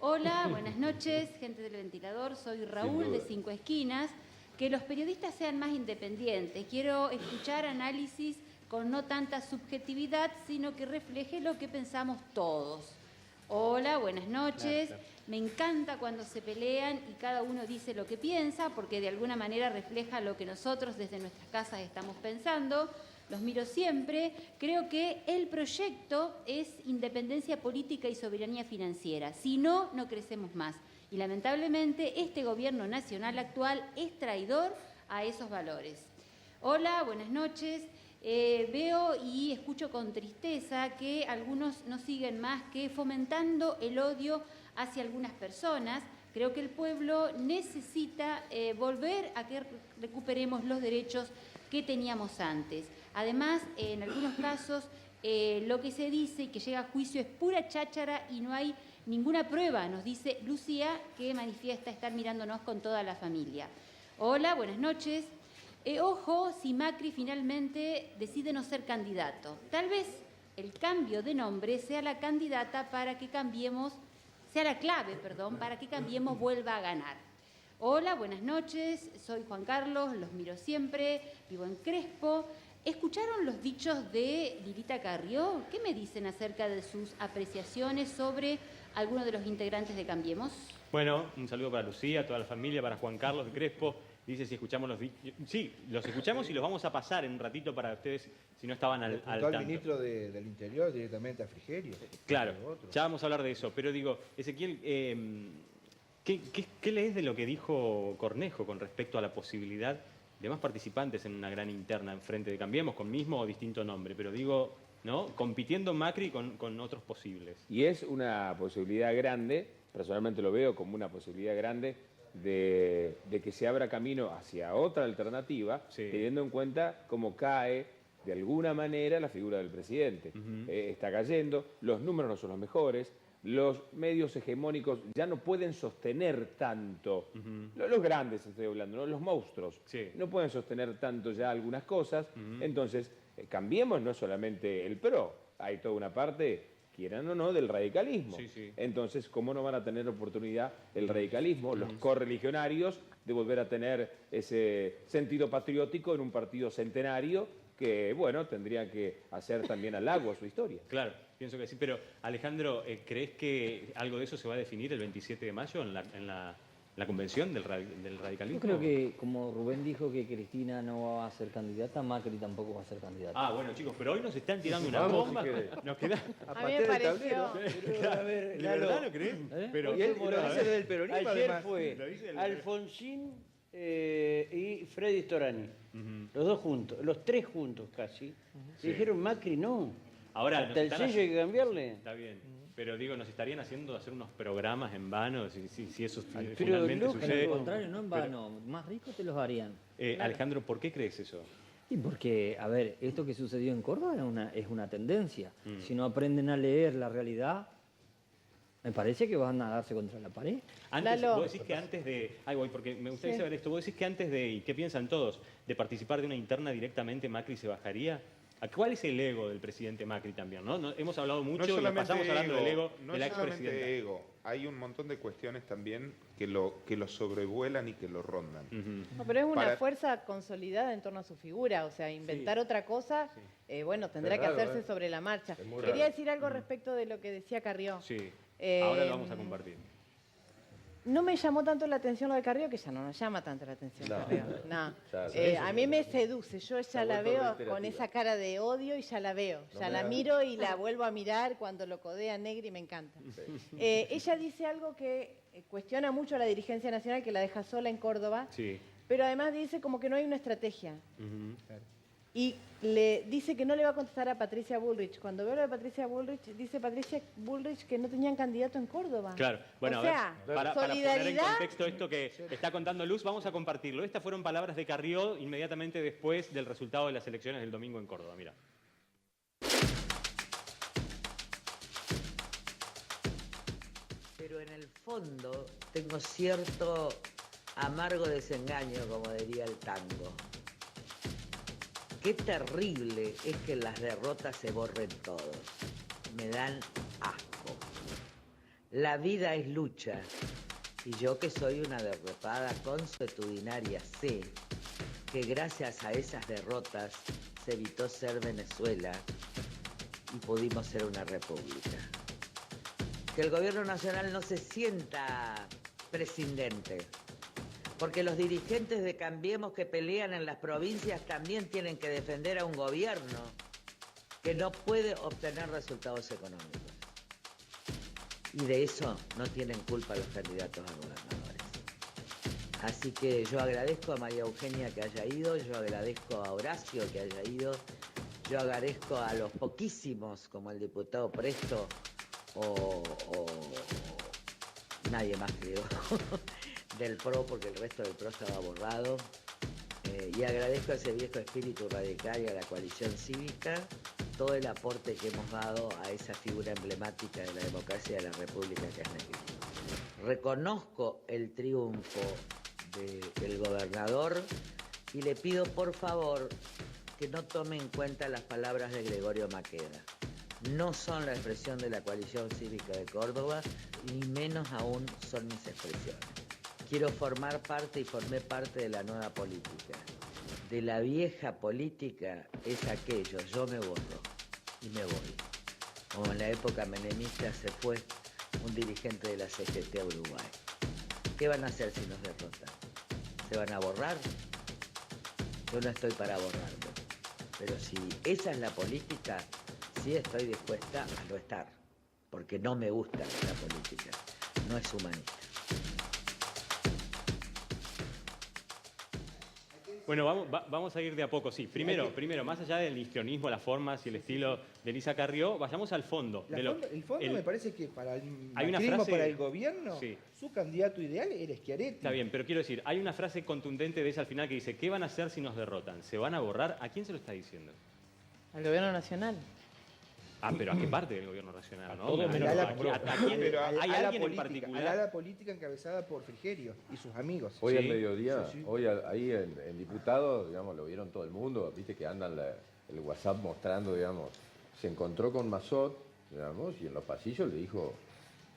Hola, buenas noches, gente del ventilador, soy Raúl de Cinco Esquinas. Que los periodistas sean más independientes. Quiero escuchar análisis con no tanta subjetividad, sino que refleje lo que pensamos todos. Hola, buenas noches. Me encanta cuando se pelean y cada uno dice lo que piensa, porque de alguna manera refleja lo que nosotros desde nuestras casas estamos pensando. Los miro siempre. Creo que el proyecto es independencia política y soberanía financiera. Si no, no crecemos más. Y lamentablemente este gobierno nacional actual es traidor a esos valores. Hola, buenas noches. Veo y escucho con tristeza que algunos no siguen más que fomentando el odio hacia algunas personas. Creo que el pueblo necesita volver a que recuperemos los derechos que teníamos antes. Además, en algunos casos, lo que se dice y que llega a juicio es pura cháchara y no hay ninguna prueba, nos dice Lucía, que manifiesta estar mirándonos con toda la familia. Hola, buenas noches. Ojo si Macri finalmente decide no ser candidato. Tal vez el cambio de nombre sea la candidata para que Cambiemos, sea la clave, para que Cambiemos vuelva a ganar. Hola, buenas noches. Soy Juan Carlos, los miro siempre, vivo en Crespo. ¿Escucharon los dichos de Lilita Carrió? ¿Qué me dicen acerca de sus apreciaciones sobre algunos de los integrantes de Cambiemos? Bueno, un saludo para Lucía, toda la familia, para Juan Carlos de Crespo. Dice si escuchamos los dichos. Sí, los escuchamos y los vamos a pasar en un ratito para ustedes si no estaban al tanto. Al ministro del Interior directamente a Frigerio. Claro, ya vamos a hablar de eso. Pero digo, Ezequiel, ¿qué lees de lo que dijo Cornejo con respecto a la posibilidad de más participantes en una gran interna en frente de Cambiemos, con mismo o distinto nombre, pero digo, ¿no? Compitiendo Macri con otros posibles. Y es una posibilidad grande, personalmente lo veo como una posibilidad grande, de que se abra camino hacia otra alternativa, teniendo en cuenta cómo cae de alguna manera la figura del presidente. Está cayendo, los números no son los mejores, los medios hegemónicos ya no pueden sostener tanto, los grandes estoy hablando, ¿no? Los monstruos, no pueden sostener tanto ya algunas cosas, entonces cambiemos no solamente el PRO, hay toda una parte, quieran o no, del radicalismo. Entonces, ¿cómo no van a tener oportunidad el radicalismo, los correligionarios, de volver a tener ese sentido patriótico en un partido centenario que, bueno, tendría que hacer también halago a su historia? Claro, pienso que sí. Pero, Alejandro, ¿crees que algo de eso se va a definir el 27 de mayo en la convención del radicalismo? Yo creo que, como Rubén dijo que Cristina no va a ser candidata, Macri tampoco va a ser candidata. Ah, bueno, chicos, pero hoy nos están tirando una bomba. Nos queda... A mí me pareció... ¿De verdad lo crees? Pero, y él lo dice del peronismo, ayer además. fue Alfonsín y Freddy Storani. Los dos juntos, los tres juntos casi. Y dijeron Macri no. Ahora, hasta el sello hay que cambiarle. Está bien. Pero digo, nos estarían haciendo hacer unos programas en vano si eso pero finalmente sucede. Al contrario, no en vano. Más ricos te los harían. Alejandro, ¿por qué crees eso? Y porque, a ver, esto que sucedió en Córdoba es una tendencia. Si no aprenden a leer la realidad, me parece que van a darse contra la pared. Vos decís que antes de... Ahí voy, porque me gustaría saber esto. Vos decís que antes de, y qué piensan todos, de participar de una interna directamente, Macri se bajaría. ¿Cuál es el ego del presidente Macri también? ¿No? Hemos hablado mucho y pasamos hablando del ego de la expresidenta. No solamente ego, hay un montón de cuestiones también que lo sobrevuelan y que lo rondan. No, pero es una fuerza consolidada en torno a su figura, o sea, inventar otra cosa, bueno, tendrá que hacerse sobre la marcha. Quería decir algo respecto de lo que decía Carrió. Sí, ahora lo vamos a compartir. No me llamó tanto la atención lo de Carrió, que ya no nos llama tanto la atención Carrió. No. A mí me seduce, yo ya la veo con esa cara de odio y ya la veo. Ya la miro y la vuelvo a mirar cuando lo codea Negri y me encanta. Ella dice algo que cuestiona mucho a la dirigencia nacional, que la deja sola en Córdoba, pero además dice como que no hay una estrategia. Y le dice que no le va a contestar a Patricia Bullrich. Cuando veo lo de Patricia Bullrich, dice Patricia Bullrich que no tenían candidato en Córdoba. Claro, bueno, o sea, para poner en contexto esto que está contando Luz, vamos a compartirlo. Estas fueron palabras de Carrió inmediatamente después del resultado de las elecciones del domingo en Córdoba. Mira. Pero en el fondo tengo cierto amargo desengaño, como diría el tango. Qué terrible es que las derrotas se borren todos. Me dan asco. La vida es lucha. Y yo, que soy una derrotada consuetudinaria, sé que gracias a esas derrotas se evitó ser Venezuela y pudimos ser una república. Que el gobierno nacional no se sienta prescindente. Porque los dirigentes de Cambiemos que pelean en las provincias también tienen que defender a un gobierno que no puede obtener resultados económicos. Y de eso no tienen culpa los candidatos a gobernadores. Así que yo agradezco a María Eugenia que haya ido, yo agradezco a Horacio que haya ido, yo agradezco a los poquísimos, como el diputado Presto o nadie más, creo. Del PRO, porque el resto del PRO estaba borrado, y agradezco a ese viejo espíritu radical y a la coalición cívica todo el aporte que hemos dado a esa figura emblemática de la democracia de la República que es Negri. Reconozco el triunfo del gobernador y le pido por favor que no tome en cuenta las palabras de Gregorio Maqueda. No son la expresión de la coalición cívica de Córdoba, ni menos aún son mis expresiones. Quiero formar parte y formé parte de la nueva política. De la vieja política es aquello, yo me borro y me voy. Como en la época menemista se fue un dirigente de la CGT a Uruguay. ¿Qué van a hacer si nos derrotan? ¿Se van a borrar? Yo no estoy para borrarme. Pero si esa es la política, sí estoy dispuesta a no estar. Porque no me gusta la política, no es humanista. Bueno, vamos a ir de a poco, sí. Primero, más allá del histrionismo, las formas y el estilo de Elisa Carrió, vayamos al fondo. El fondo me parece que para el macrismo, para el gobierno, su candidato ideal era Schiaretti. Está bien, pero quiero decir, hay una frase contundente de esa al final que dice, ¿qué van a hacer si nos derrotan? ¿Se van a borrar? ¿A quién se lo está diciendo? Al gobierno nacional. pero ¿a qué parte del gobierno nacional? ¿No? Todo menos ¿Hay alguien en particular? Al ala política encabezada por Frigerio y sus amigos. Hoy al mediodía, hoy ahí en Diputados, digamos, lo vieron todo el mundo, viste que andan el WhatsApp mostrando, digamos, se encontró con Massot, digamos, y en los pasillos le dijo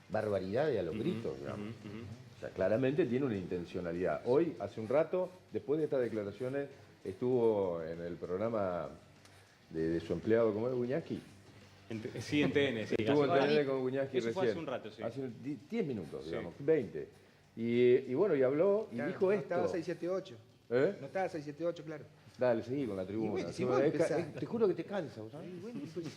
barbaridades a los gritos, digamos. O sea, claramente tiene una intencionalidad. Hoy, hace un rato, después de estas declaraciones, estuvo en el programa de su empleado, ¿cómo es? Guñasqui. Sí, en TN, sí. Estuvo en TN con Guñasqui recién. Fue hace un rato, sí. Hace 10 minutos, digamos, 20. Y bueno, y habló y claro, dijo no esto. Estaba 678. ¿Eh? No estaba 678, claro. Dale, seguí con la tribuna. Bueno, si vos te juro que te cansa, ¿sabes?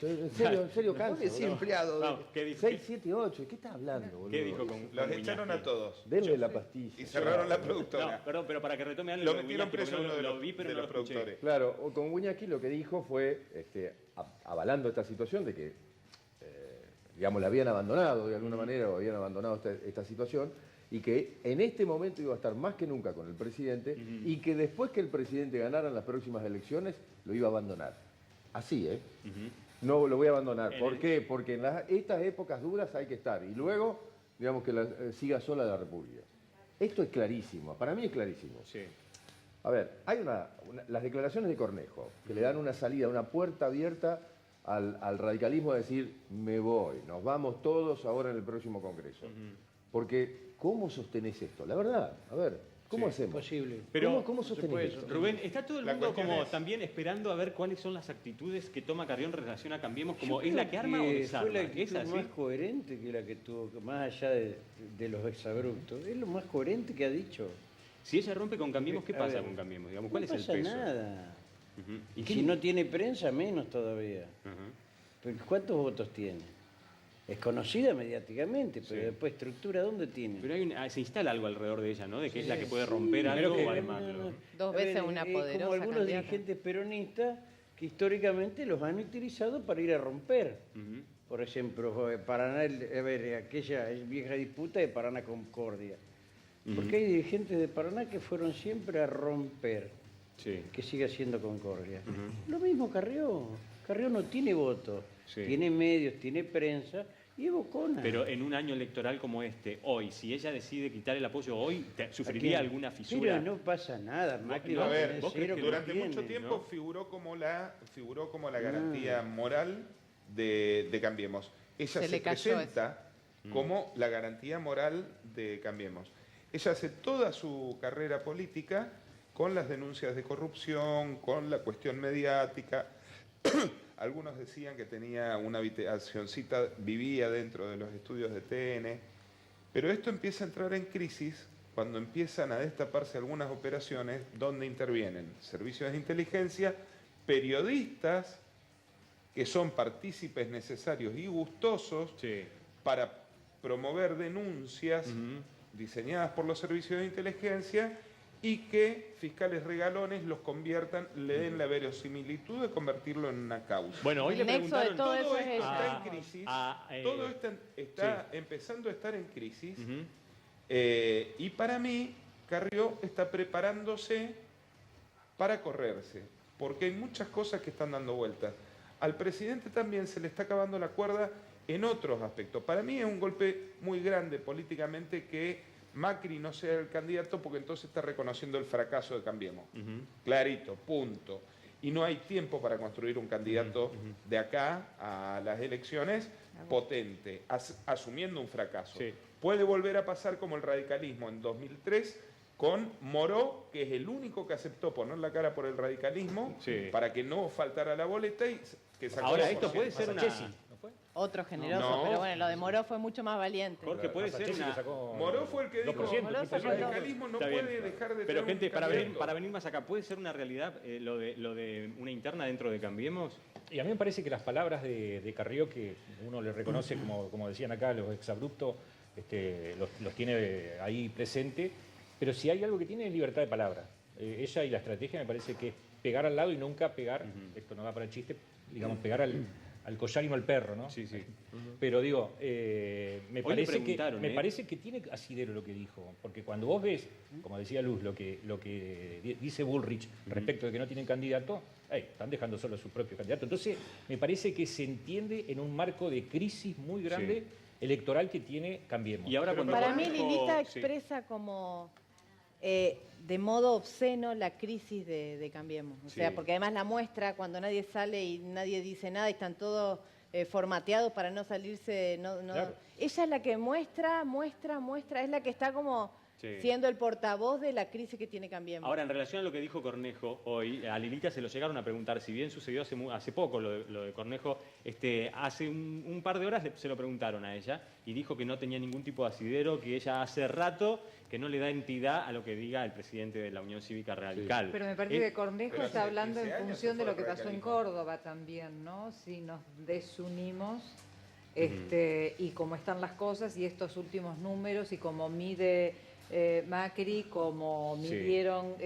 En serio cansa. Vos decís empleado. No, ¿qué dijo? 6, 7, 8, ¿qué estás hablando, boludo? ¿Qué dijo con Los echaron a todos. Denle la pastilla. Y cerraron la productora. No, perdón, pero para que retome algo. Lo metieron preso uno de lo vi, pero de no los lo escuché. productores. Claro, con Guñasqui lo que dijo fue, avalando esta situación de que, digamos, la habían abandonado de alguna manera, o habían abandonado esta situación, y que en este momento iba a estar más que nunca con el presidente, y que después que el presidente ganara en las próximas elecciones, lo iba a abandonar. Así, ¿eh? No lo voy a abandonar. ¿Por qué? Porque en estas épocas duras hay que estar, y luego, digamos, que siga sola la República. Esto es clarísimo, para mí es clarísimo. Sí. A ver, hay las declaraciones de Cornejo, que le dan una salida, una puerta abierta al radicalismo a decir, me voy, nos vamos todos ahora en el próximo Congreso. Porque, ¿cómo sostenés esto? La verdad, a ver, ¿cómo hacemos? Imposible. Pero, ¿Cómo sostenés esto? Rubén, está todo el mundo como también esperando a ver cuáles son las actitudes que toma Carrión en relación a Cambiemos, como es la que arma o desarma. Fue la actitud ¿Es así? más coherente que la que tuvo, más allá de los exabruptos. Es lo más coherente que ha dicho. Si ella rompe con Cambiemos, ¿qué pasa con Cambiemos? Digamos, ¿cuál es el peso? No pasa nada. Y si no tiene prensa, menos todavía. Porque ¿cuántos votos tiene? Es conocida mediáticamente, pero después estructura, ¿dónde tiene? Pero se instala algo alrededor de ella, ¿no? De que es la que puede romper algo o armarlo. Dos veces una poderosa como algunos candidata. dirigentes peronistas que históricamente los han utilizado para ir a romper. Por ejemplo, Paraná, aquella vieja disputa de Paraná-Concordia. Porque hay dirigentes de Paraná que fueron siempre a romper, que sigue siendo Concordia. Lo mismo Carrió. Carrió no tiene voto, tiene medios, tiene prensa y es bocona. Pero en un año electoral como este, hoy, si ella decide quitar el apoyo hoy, ¿sufriría alguna fisura? Pero no pasa nada, Macri A ver, ¿vos crees que durante mucho tiempo figuró como la garantía moral de Cambiemos. Ella se presenta como la garantía moral de Cambiemos. Ella hace toda su carrera política con las denuncias de corrupción, con la cuestión mediática. Algunos decían que tenía una habitacioncita, vivía dentro de los estudios de TN, pero esto empieza a entrar en crisis cuando empiezan a destaparse algunas operaciones donde intervienen servicios de inteligencia, periodistas que son partícipes necesarios y gustosos para promover denuncias diseñadas por los servicios de inteligencia y que fiscales regalones los conviertan, le den la verosimilitud de convertirlo en una causa. Bueno, hoy le preguntaron... Todo esto está en crisis, todo esto está empezando a estar en crisis, y para mí Carrió está preparándose para correrse, porque hay muchas cosas que están dando vueltas. Al presidente también se le está acabando la cuerda en otros aspectos. Para mí es un golpe muy grande políticamente que Macri no sea el candidato, porque entonces está reconociendo el fracaso de Cambiemos. Clarito, punto. Y no hay tiempo para construir un candidato de acá a las elecciones potente, asumiendo un fracaso. Puede volver a pasar como el radicalismo en 2003 con Moró, que es el único que aceptó poner la cara por el radicalismo para que no faltara la boleta y que sacó. Ahora, esto puede ser una... Otro generoso, pero bueno, lo de Moró fue mucho más valiente. Jorge, puede ser una... Moró fue el que dijo, el radicalismo no puede dejar de Pero tener gente, un para venir más acá, ¿puede ser una realidad lo de una interna dentro de Cambiemos? Y a mí me parece que las palabras de Carrió, que uno le reconoce, como decían acá, los exabruptos, los tiene ahí presente, pero si hay algo que tiene es libertad de palabra. Ella y la estrategia me parece que es pegar al lado y nunca pegar, esto no va para el chiste, digamos, pegar al collar y no al perro, ¿no? Sí, sí. Pero digo, me parece que tiene asidero lo que dijo, porque cuando vos ves, como decía Luz, lo que dice Bullrich respecto de que no tienen candidato, están dejando solo a su propio candidato. Entonces, me parece que se entiende en un marco de crisis muy grande electoral que tiene Cambiemos. Y ahora para mí Lilita expresa como de modo obsceno la crisis de Cambiemos. O sea, porque además la muestra cuando nadie sale y nadie dice nada y están todos formateados para no salirse. Claro. Ella es la que muestra, es la que está como siendo el portavoz de la crisis que tiene Cambiemos. Ahora, en relación a lo que dijo Cornejo hoy, a Lilita se lo llegaron a preguntar, si bien sucedió hace poco lo de Cornejo, hace un par de horas se lo preguntaron a ella y dijo que no tenía ningún tipo de asidero, que ella hace rato que no le da entidad a lo que diga el presidente de la Unión Cívica Radical. Pero me parece que Cornejo está hablando en función de lo que pasó en Córdoba también, ¿no? Si nos desunimos y cómo están las cosas y estos últimos números y cómo mide Macri, como midieron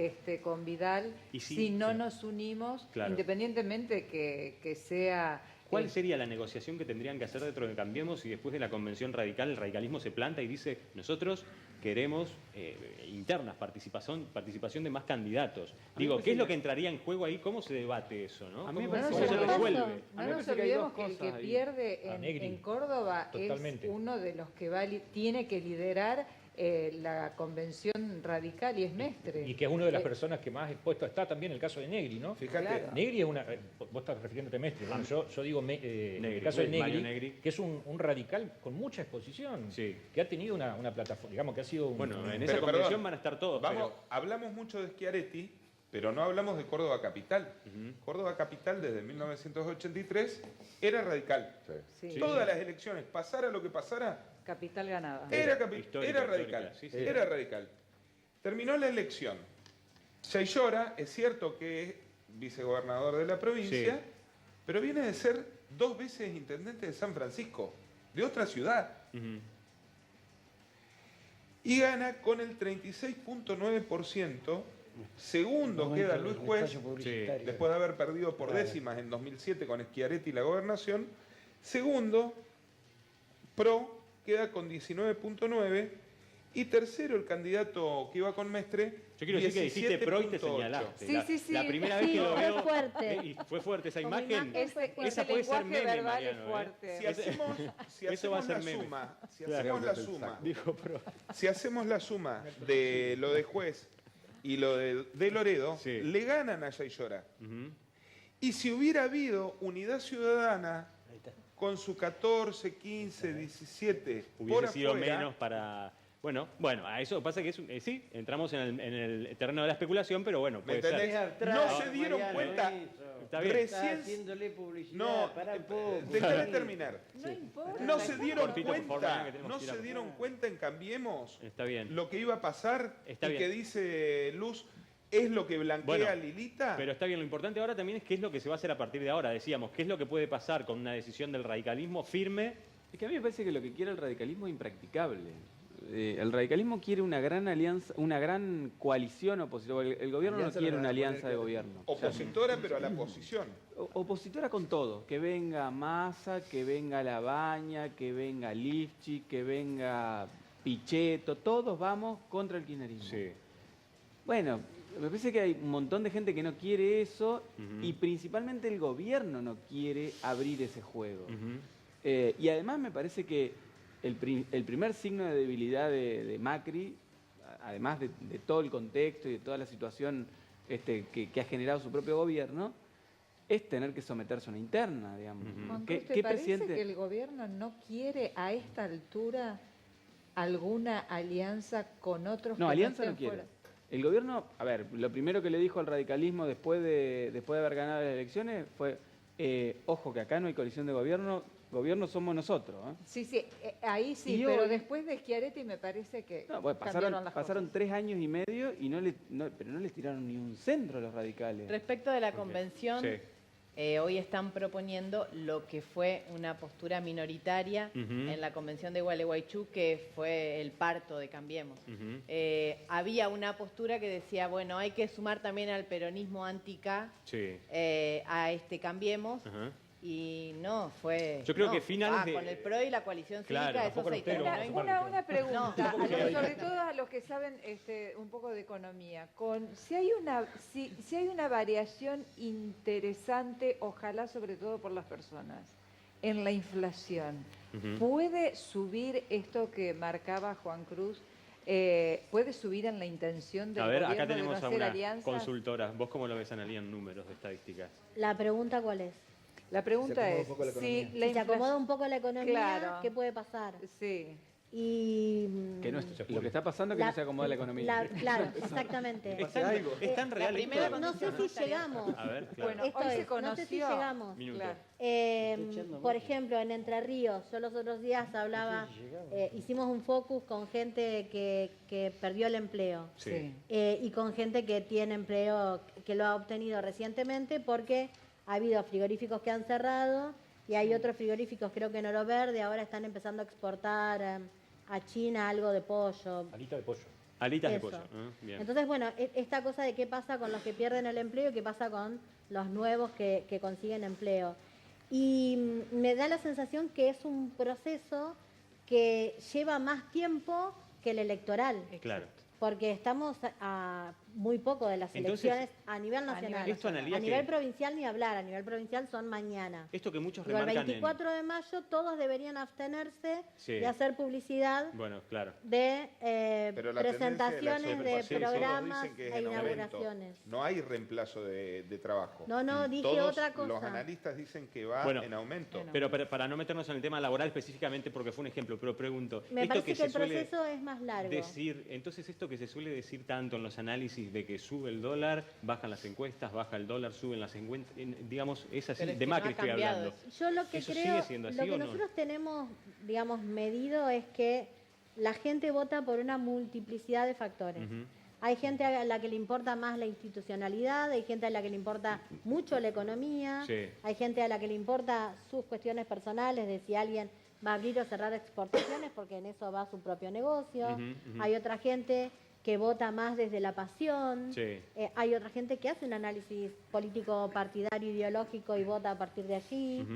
con Vidal, si no nos unimos, independientemente que sea... ¿Cuál sería la negociación que tendrían que hacer dentro de Cambiemos si después de la convención radical el radicalismo se planta y dice nosotros queremos internas, participación de más candidatos? Digo, ¿qué es lo que entraría en juego ahí? ¿Cómo se debate eso? ¿No? ¿Cómo se resuelve? No nos olvidemos que el que pierde en Córdoba es uno de los que tiene que liderar la convención radical y es Mestre. Y que es una de las personas que más expuesto está también el caso de Negri, ¿no? Fíjate. Negri es una... Vos estás refiriéndote a Mestre. Bueno, yo digo Negri, el caso de Negri, que es un radical con mucha exposición, que ha tenido una plataforma, digamos que ha sido... Bueno, en esa convención van a estar todos. Hablamos mucho de Schiaretti, pero no hablamos de Córdoba Capital. Córdoba Capital desde 1983 era radical. Todas las elecciones, pasara lo que pasara, Capital ganaba. Era radical. Era radical. Terminó la elección. Sciayora, es cierto que es vicegobernador de la provincia, pero viene de ser 2 veces intendente de San Francisco, de otra ciudad. Y gana con el 36.9%. Segundo queda Luis Juez, después de haber perdido por décimas en 2007 con Schiaretti la gobernación. Segundo, PRO queda con 19.9 y tercero el candidato que iba con Mestre. Yo quiero decir que dijiste PRO y te señalaste. Sí. La primera vez que lo veo. Fue fuerte. Y fue fuerte esa imagen. Esa puede ser meme, Mariano. Si hacemos la suma de lo de Juez y lo de Loredo, le ganan a Sciayora. Y si hubiera habido unidad ciudadana con su 14, 15, 17, hubiese sido menos para... Bueno, a eso pasa que sí, entramos en el terreno de la especulación, pero bueno, puede ser. No se dieron cuenta. Recién haciéndole publicidad. No, déjame terminar. No importa. No se dieron cuenta en Cambiemos lo que iba a pasar y que dice Luz. ¿Es lo que blanquea a Lilita? Pero está bien, lo importante ahora también es qué es lo que se va a hacer a partir de ahora. Decíamos, ¿qué es lo que puede pasar con una decisión del radicalismo firme? Es que a mí me parece que lo que quiere el radicalismo es impracticable. El radicalismo quiere una gran alianza, una gran coalición opositora. El gobierno no quiere una alianza de gobierno. Opositora, pero a la oposición. Opositora con todo. Que venga Massa, que venga Labaña, que venga Lifchitz, que venga Pichetto. Todos vamos contra el kirchnerismo. Bueno, me parece que hay un montón de gente que no quiere eso y principalmente el gobierno no quiere abrir ese juego. Y además me parece que el primer signo de debilidad de Macri, además de todo el contexto y de toda la situación que ha generado su propio gobierno, es tener que someterse a una interna, digamos. ¿Te parece que el gobierno no quiere a esta altura alguna alianza con otros? No, alianza no quiere. El gobierno, a ver, lo primero que le dijo al radicalismo después de haber ganado las elecciones fue, ojo que acá no hay coalición de gobierno somos nosotros. Sí, ahí sí, pero después de Schiaretti me parece que pasaron 3 años y medio y pero no les tiraron ni un centro a los radicales. Respecto de la convención, hoy están proponiendo lo que fue una postura minoritaria en la convención de Gualeguaychú, que fue el parto de Cambiemos. Había una postura que decía, bueno, hay que sumar también al peronismo anti-K a Cambiemos. Y no, fue... Yo creo que finales con el PRO y la coalición claro, cívica, eso se integró. Una pregunta, sobre todo a los que saben un poco de economía. Si hay una variación interesante, ojalá sobre todo por las personas, en la inflación, ¿puede subir esto que marcaba Juan Cruz? ¿Puede subir en la intención del gobierno acá tenemos de no a hacer una alianzas? consultora. ¿Vos cómo lo ves, Analía, en números de estadísticas? La pregunta, ¿cuál es? La pregunta es, si se acomoda un poco la economía, claro. ¿qué puede pasar? Sí. Y que no, lo que está pasando es que no se acomoda la economía. Claro, exactamente. Es tan real. No sé si llegamos. A ver, claro. Bueno, hoy se conoció. No sé si llegamos. Claro. Por ejemplo, en Entre Ríos, yo los otros días hablaba, hicimos un focus con gente que perdió el empleo. Sí. Y con gente que tiene empleo, que lo ha obtenido recientemente porque ha habido frigoríficos que han cerrado y hay otros frigoríficos, creo que en Oro Verde, ahora están empezando a exportar a China algo de pollo. Alita de pollo. Alitas de pollo. Bien. Entonces, bueno, esta cosa de qué pasa con los que pierden el empleo y qué pasa con los nuevos que consiguen empleo. Y me da la sensación que es un proceso que lleva más tiempo que el electoral. Claro. Porque estamos a muy poco de las elecciones a nivel nacional. A nivel provincial ni hablar, a nivel provincial son mañana. Esto que muchos el remarcan 24 de mayo todos deberían abstenerse de hacer publicidad de presentaciones de programas e inauguraciones. No hay reemplazo de trabajo. No, dije todos otra cosa. Los analistas dicen que va en aumento. Pero para no meternos en el tema laboral específicamente, porque fue un ejemplo, pero pregunto. Me parece que el proceso es más largo. Entonces esto que se suele decir tanto en los análisis de que sube el dólar, bajan las encuestas, baja el dólar, suben las encuestas, digamos, es así, de Macri estoy hablando. Yo lo que creo, lo que nosotros tenemos, digamos, medido es que la gente vota por una multiplicidad de factores. Hay gente a la que le importa más la institucionalidad, hay gente a la que le importa mucho la economía, hay gente a la que le importa sus cuestiones personales, de si alguien va a abrir o cerrar exportaciones, porque en eso va su propio negocio. Hay otra gente que vota más desde la pasión. Hay otra gente que hace un análisis político partidario, ideológico y vota a partir de allí.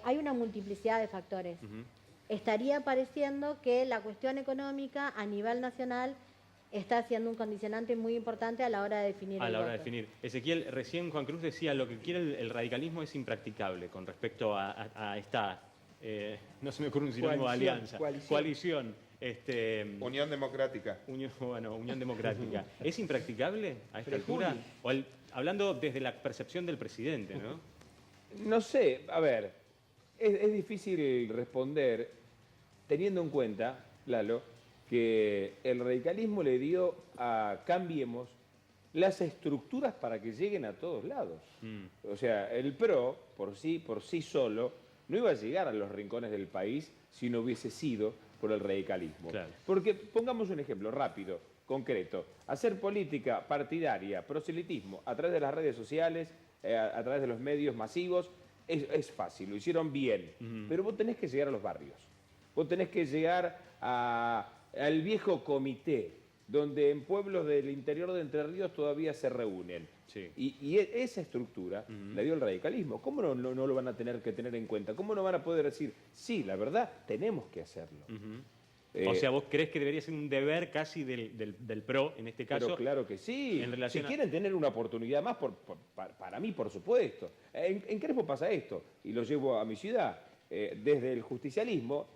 Hay una multiplicidad de factores. Estaría pareciendo que la cuestión económica a nivel nacional está siendo un condicionante muy importante a la hora de definir el voto. Ezequiel, recién Juan Cruz decía, lo que quiere el radicalismo es impracticable con respecto a esta, no se me ocurre un sinónimo de alianza, coalición. Unión Democrática. Unión Democrática. ¿Es impracticable a esta altura? Hablando desde la percepción del presidente, ¿no? No sé, a ver, es difícil responder teniendo en cuenta, Lalo, que el radicalismo le dio a Cambiemos las estructuras para que lleguen a todos lados. O sea, el PRO, por sí solo, no iba a llegar a los rincones del país si no hubiese sido por el radicalismo. Claro. Porque, pongamos un ejemplo rápido, concreto, hacer política partidaria, proselitismo, a través de las redes sociales, a través de los medios masivos, es fácil, lo hicieron bien, pero vos tenés que llegar a los barrios, vos tenés que llegar al viejo comité, donde en pueblos del interior de Entre Ríos todavía se reúnen. Y esa estructura la dio el radicalismo. ¿Cómo no lo van a tener que tener en cuenta? ¿Cómo no van a poder decir, sí, la verdad, tenemos que hacerlo? O sea, ¿vos crees que debería ser un deber casi del PRO, en este caso? Pero claro que sí. Si quieren tener una oportunidad más, para mí, por supuesto. En Crespo pasa esto, y lo llevo a mi ciudad. Desde el justicialismo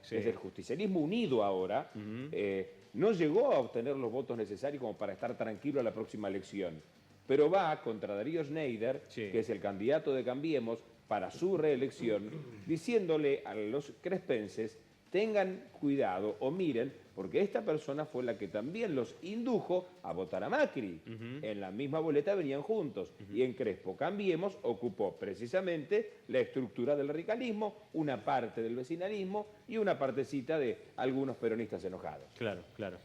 unido ahora, no llegó a obtener los votos necesarios como para estar tranquilo a la próxima elección. Pero va contra Darío Schneider, que es el candidato de Cambiemos, para su reelección, diciéndole a los crespenses, tengan cuidado o miren, porque esta persona fue la que también los indujo a votar a Macri. En la misma boleta venían juntos. Y en Crespo Cambiemos ocupó precisamente la estructura del radicalismo, una parte del vecinalismo y una partecita de algunos peronistas enojados. Claro, claro.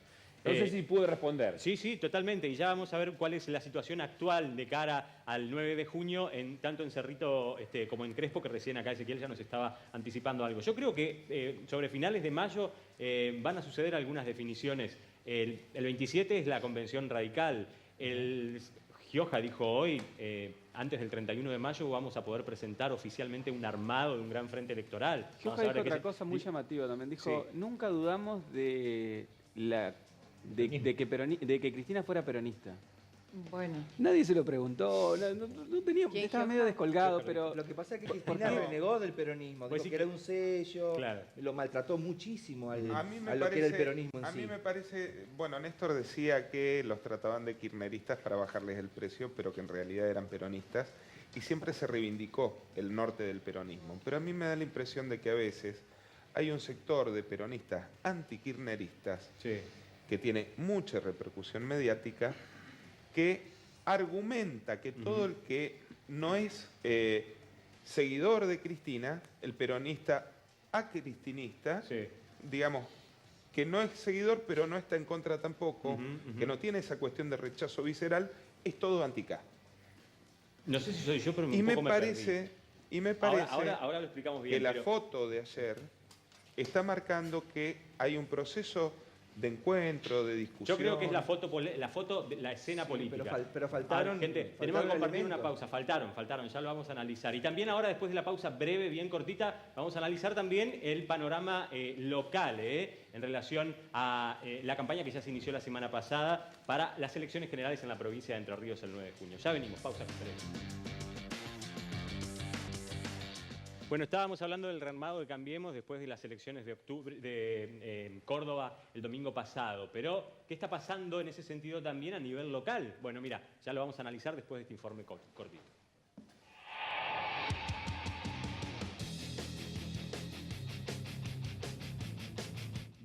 No sé si pude responder. Sí, totalmente. Y ya vamos a ver cuál es la situación actual de cara al 9 de junio, tanto en Cerrito como en Crespo, que recién acá Ezequiel ya nos estaba anticipando algo. Yo creo que sobre finales de mayo van a suceder algunas definiciones. El 27 es la convención radical. Gioja dijo hoy, antes del 31 de mayo vamos a poder presentar oficialmente un armado de un gran frente electoral. Gioja dijo otra cosa muy llamativa también. Dijo, nunca dudamos de que Cristina fuera peronista. Bueno. Nadie se lo preguntó, no tenía, estaba medio descolgado, pero... Lo que pasa es que Cristina renegó del peronismo, dijo que era un sello, lo maltrató muchísimo a lo que era el peronismo en sí. A mí me parece, bueno, Néstor decía que los trataban de kirchneristas para bajarles el precio, pero que en realidad eran peronistas, y siempre se reivindicó el norte del peronismo. Pero a mí me da la impresión de que a veces hay un sector de peronistas antikirchneristas que tiene mucha repercusión mediática, que argumenta que todo el que no es seguidor de Cristina, el peronista acristinista, digamos, que no es seguidor pero no está en contra tampoco, que no tiene esa cuestión de rechazo visceral, es todo anti-K. No sé si soy yo, pero me parece ahora lo explicamos bien, que la foto de ayer está marcando que hay un proceso de encuentro, de discusión. Yo creo que es la foto de la escena política. Pero faltaron... gente, tenemos que compartir una pausa. Faltaron, ya lo vamos a analizar. Y también ahora, después de la pausa breve, bien cortita, vamos a analizar también el panorama local en relación a la campaña que ya se inició la semana pasada para las elecciones generales en la provincia de Entre Ríos el 9 de junio. Ya venimos, pausa breve. Bueno, estábamos hablando del rearmado de Cambiemos después de las elecciones de octubre de Córdoba el domingo pasado. Pero, ¿qué está pasando en ese sentido también a nivel local? Bueno, mira, ya lo vamos a analizar después de este informe cortito.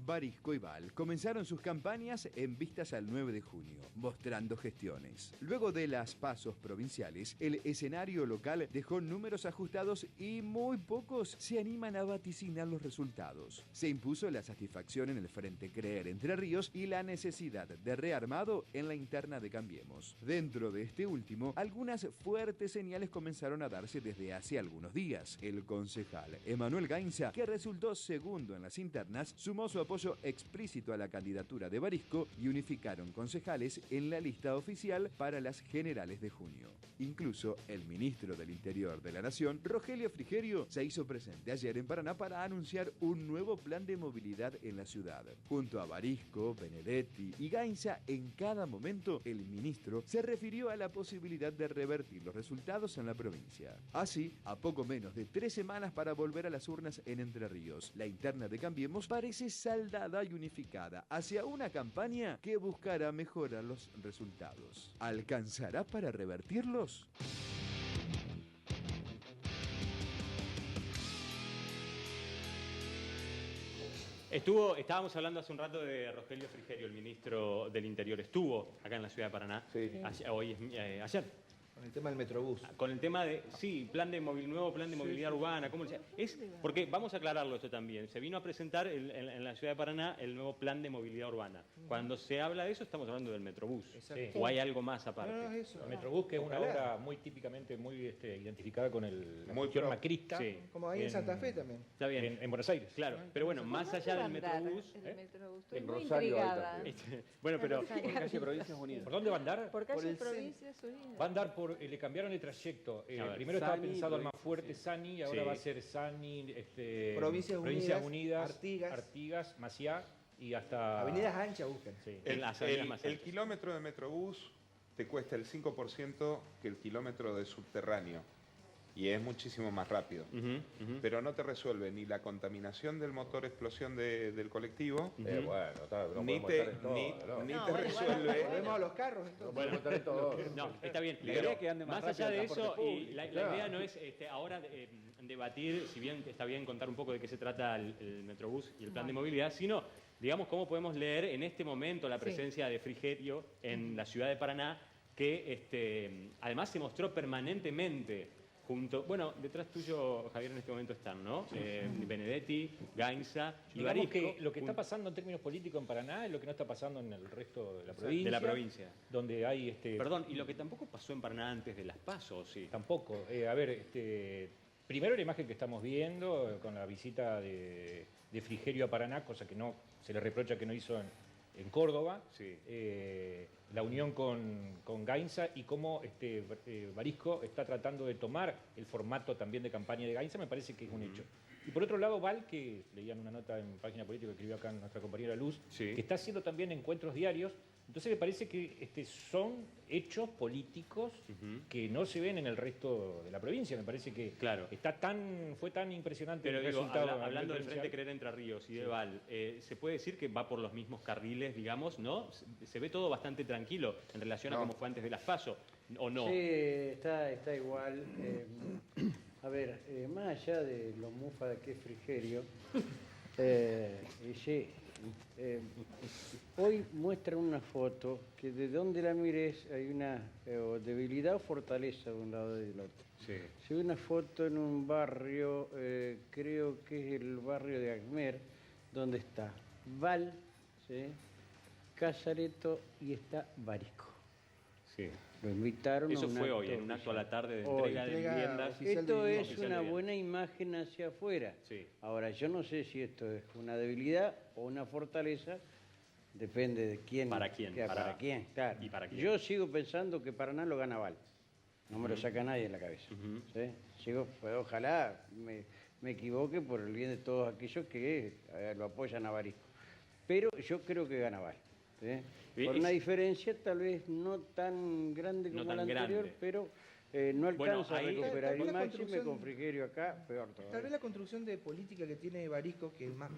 Barisco y Val comenzaron sus campañas en vistas al 9 de junio, mostrando gestiones. Luego de las pasos provinciales, el escenario local dejó números ajustados y muy pocos se animan a vaticinar los resultados. Se impuso la satisfacción en el Frente Creer Entre Ríos y la necesidad de rearmado en la interna de Cambiemos. Dentro de este último, algunas fuertes señales comenzaron a darse desde hace algunos días. El concejal Emanuel Gainza, que resultó segundo en las internas, sumó su apoyo explícito a la candidatura de Barisco y unificaron concejales en la lista oficial para las generales de junio. Incluso el ministro del Interior de la Nación, Rogelio Frigerio, se hizo presente ayer en Paraná para anunciar un nuevo plan de movilidad en la ciudad. Junto a Barisco, Benedetti y Gainza, en cada momento el ministro se refirió a la posibilidad de revertir los resultados en la provincia. Así, a poco menos de 3 semanas para volver a las urnas en Entre Ríos, la interna de Cambiemos parece saldada y unificada hacia una campaña que buscará mejorar los resultados. ¿Alcanzará para revertirlos? Estábamos hablando hace un rato de Rogelio Frigerio, el ministro del Interior. Estuvo acá en la ciudad de Paraná. Ayer. Con el tema del Metrobús. Con el tema de, nuevo plan de movilidad urbana. ¿Cómo porque vamos a aclararlo esto también. Se vino a presentar en la ciudad de Paraná el nuevo plan de movilidad urbana. Cuando se habla de eso, estamos hablando del Metrobús. ¿O hay algo más aparte? No, eso. El Metrobús, que es una obra muy típicamente muy identificada con la cuestión macrista. Como ahí en Santa Fe también. Está bien. En Buenos Aires. Claro, pero bueno, más allá del Metrobús... En Rosario. Bueno, pero... Por calle Provincias Unidas. ¿Por dónde va a andar? Por calle Provincias Unidas. Va a andar le cambiaron el trayecto. Primero estaba pensado Almafuerte, Sani, y ahora va a ser Sani, Provincias Unidas, Artigas, Maciá y hasta... Avenidas anchas buscan. El kilómetro de Metrobús te cuesta el 5% que el kilómetro de subterráneo. Y es muchísimo más rápido. Pero no te resuelve ni la contaminación del motor explosión del colectivo, ni te resuelve... Volvemos a los carros. No, está bien. Más allá de eso, y la idea no es ahora debatir, si bien está bien contar un poco de qué se trata el Metrobús y el plan de movilidad, sino, digamos, cómo podemos leer en este momento la presencia de Frigerio en la ciudad de Paraná, que además se mostró permanentemente detrás tuyo, Javier, en este momento están, ¿no? Benedetti, Gainza y Barisco. Que lo que está pasando en términos políticos en Paraná es lo que no está pasando en el resto de la provincia. De la provincia. Donde hay Perdón, y lo que tampoco pasó en Paraná antes de las PASO, ¿sí? Tampoco. Primero la imagen que estamos viendo con la visita de Frigerio a Paraná, cosa que no se le reprocha que no hizo en Córdoba, la unión con Gainza y cómo Barisco está tratando de tomar el formato también de campaña de Gainza, me parece que es un hecho. Y por otro lado, Val, que leían una nota en Página Política que escribió acá nuestra compañera Luz, que está haciendo también encuentros diarios. Entonces me parece que son hechos políticos que no se ven en el resto de la provincia. Me parece que fue tan impresionante el resultado. Hablando del Frente Creer Entre Ríos y de Val, ¿se puede decir que va por los mismos carriles, digamos, no? Se ve todo bastante tranquilo en relación a cómo fue antes de las PASO, ¿o no? Sí, está igual. A ver, más allá de los mufas de que es Frigerio, hoy muestran una foto que de donde la mires hay una debilidad o fortaleza de un lado y del otro. Se ve una foto en un barrio, creo que es el barrio de Agmer, donde está Val, Casareto y está Barisco. Lo invitaron Eso a un fue acto hoy, en un acto a la tarde de entrega de viviendas. Esto es una buena imagen hacia afuera. Ahora, yo no sé si esto es una debilidad o una fortaleza, depende de quién. ¿Para quién? ¿Para quién? Claro. ¿Y para quién? Yo sigo pensando que Paraná lo gana Val. No me lo saca nadie de la cabeza. Pues, ojalá me equivoque por el bien de todos aquellos que lo apoyan a Barisco. Pero yo creo que gana Val. Por una diferencia tal vez no tan grande como la anterior, pero no alcanza a recuperar. Y máxime con Frigerio acá, peor todavía. Tal vez la construcción de política que tiene Barisco, que es más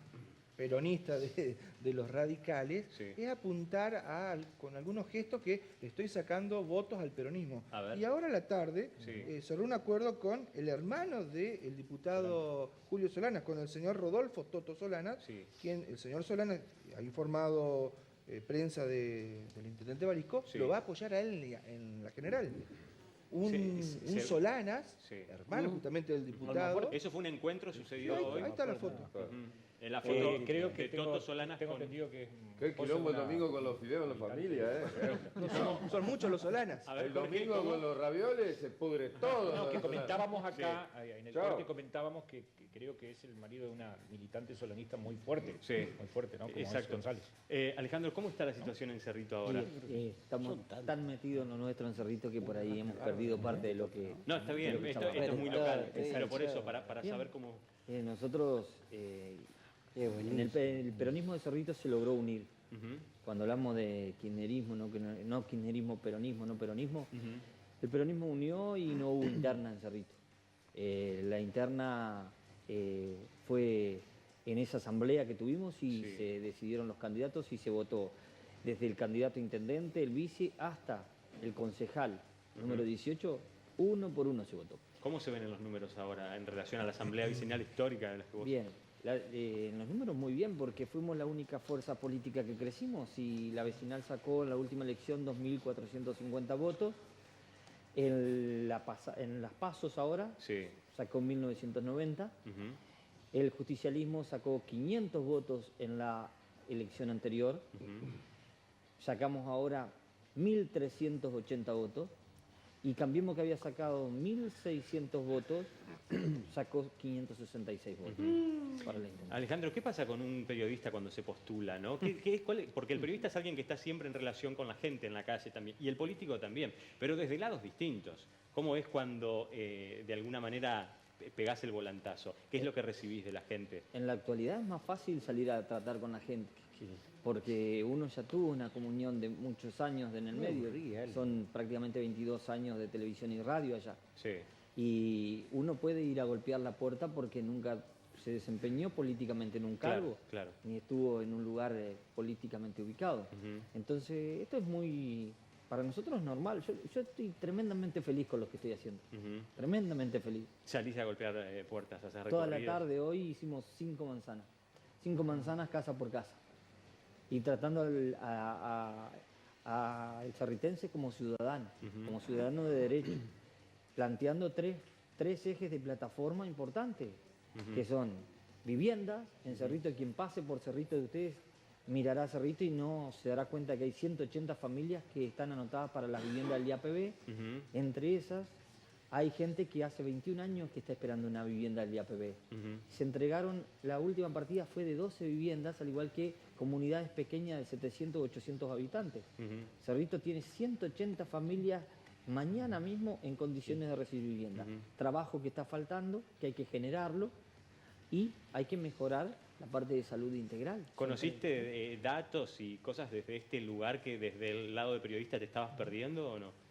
peronista de los radicales, es apuntar con algunos gestos que le estoy sacando votos al peronismo. Y ahora a la tarde cerró un acuerdo con el hermano del diputado Julio Solanas, con el señor Rodolfo Toto Solanas, quien el señor Solanas ha informado prensa del intendente Barisco, lo va a apoyar a él en la general. Un Solanas, hermano justamente del diputado. Eso fue un encuentro, sucedió hoy. Ahí está la foto. En la foto creo que Toto Solanas tengo entendido que qué quilombo el domingo con los fideos en la familia, Son muchos los Solanas. El domingo con los ravioles se pudre todo. No, que comentábamos acá, en el corte comentábamos que creo que es el marido de una militante solanista muy fuerte. Muy fuerte, ¿no? Como Exacto. González. Alejandro, ¿cómo está la situación en Cerrito ahora? Estamos tan metidos en lo nuestro en Cerrito que por ahí hemos perdido parte de lo que... No, está bien, esto es muy local, pero por eso, para saber cómo... Nosotros... en el peronismo de Cerrito se logró unir. Cuando hablamos de kirchnerismo, no kirchnerismo, peronismo, no peronismo, el peronismo unió y no hubo interna en Cerrito. La interna fue en esa asamblea que tuvimos y se decidieron los candidatos y se votó desde el candidato a intendente, el vice, hasta el concejal número 18, uno por uno se votó. ¿Cómo se ven en los números ahora en relación a la asamblea vecinal histórica de la que vos... Bien. En los números muy bien, porque fuimos la única fuerza política que crecimos y la vecinal sacó en la última elección 2.450 votos. En las PASOs ahora sacó 1.990. El justicialismo sacó 500 votos en la elección anterior. Sacamos ahora 1.380 votos. Y Cambiemos, que había sacado 1.600 votos, sacó 566 votos. Para la intendencia. Alejandro, ¿qué pasa con un periodista cuando se postula, ¿no? Porque el periodista es alguien que está siempre en relación con la gente en la calle también, y el político también, pero desde lados distintos. ¿Cómo es cuando de alguna manera pegás el volantazo? ¿Qué es lo que recibís de la gente? En la actualidad es más fácil salir a tratar con la gente, porque uno ya tuvo una comunión de muchos años en el medio. Son prácticamente 22 años de televisión y radio allá. Y uno puede ir a golpear la puerta porque nunca se desempeñó políticamente en un cargo, ni estuvo en un lugar políticamente ubicado. Entonces, esto es muy... Para nosotros es normal. Yo estoy tremendamente feliz con lo que estoy haciendo. Tremendamente feliz. Salís a golpear puertas, a hacer recorridos. Toda la tarde hoy hicimos 5 manzanas. 5 manzanas casa por casa. Y tratando al cerritense como ciudadano, como ciudadano de derecho, planteando tres ejes de plataforma importantes, que son viviendas. En Cerrito, quien pase por Cerrito de ustedes mirará Cerrito y no se dará cuenta que hay 180 familias que están anotadas para las viviendas del IAPB. Entre esas Hay gente que hace 21 años que está esperando una vivienda del IAPB. Se entregaron, la última partida fue de 12 viviendas, al igual que comunidades pequeñas de 700 o 800 habitantes. Cerrito tiene 180 familias mañana mismo en condiciones de recibir vivienda. Trabajo que está faltando, que hay que generarlo y hay que mejorar la parte de salud integral. ¿Conociste datos y cosas desde este lugar que desde el lado de periodista te estabas perdiendo o no?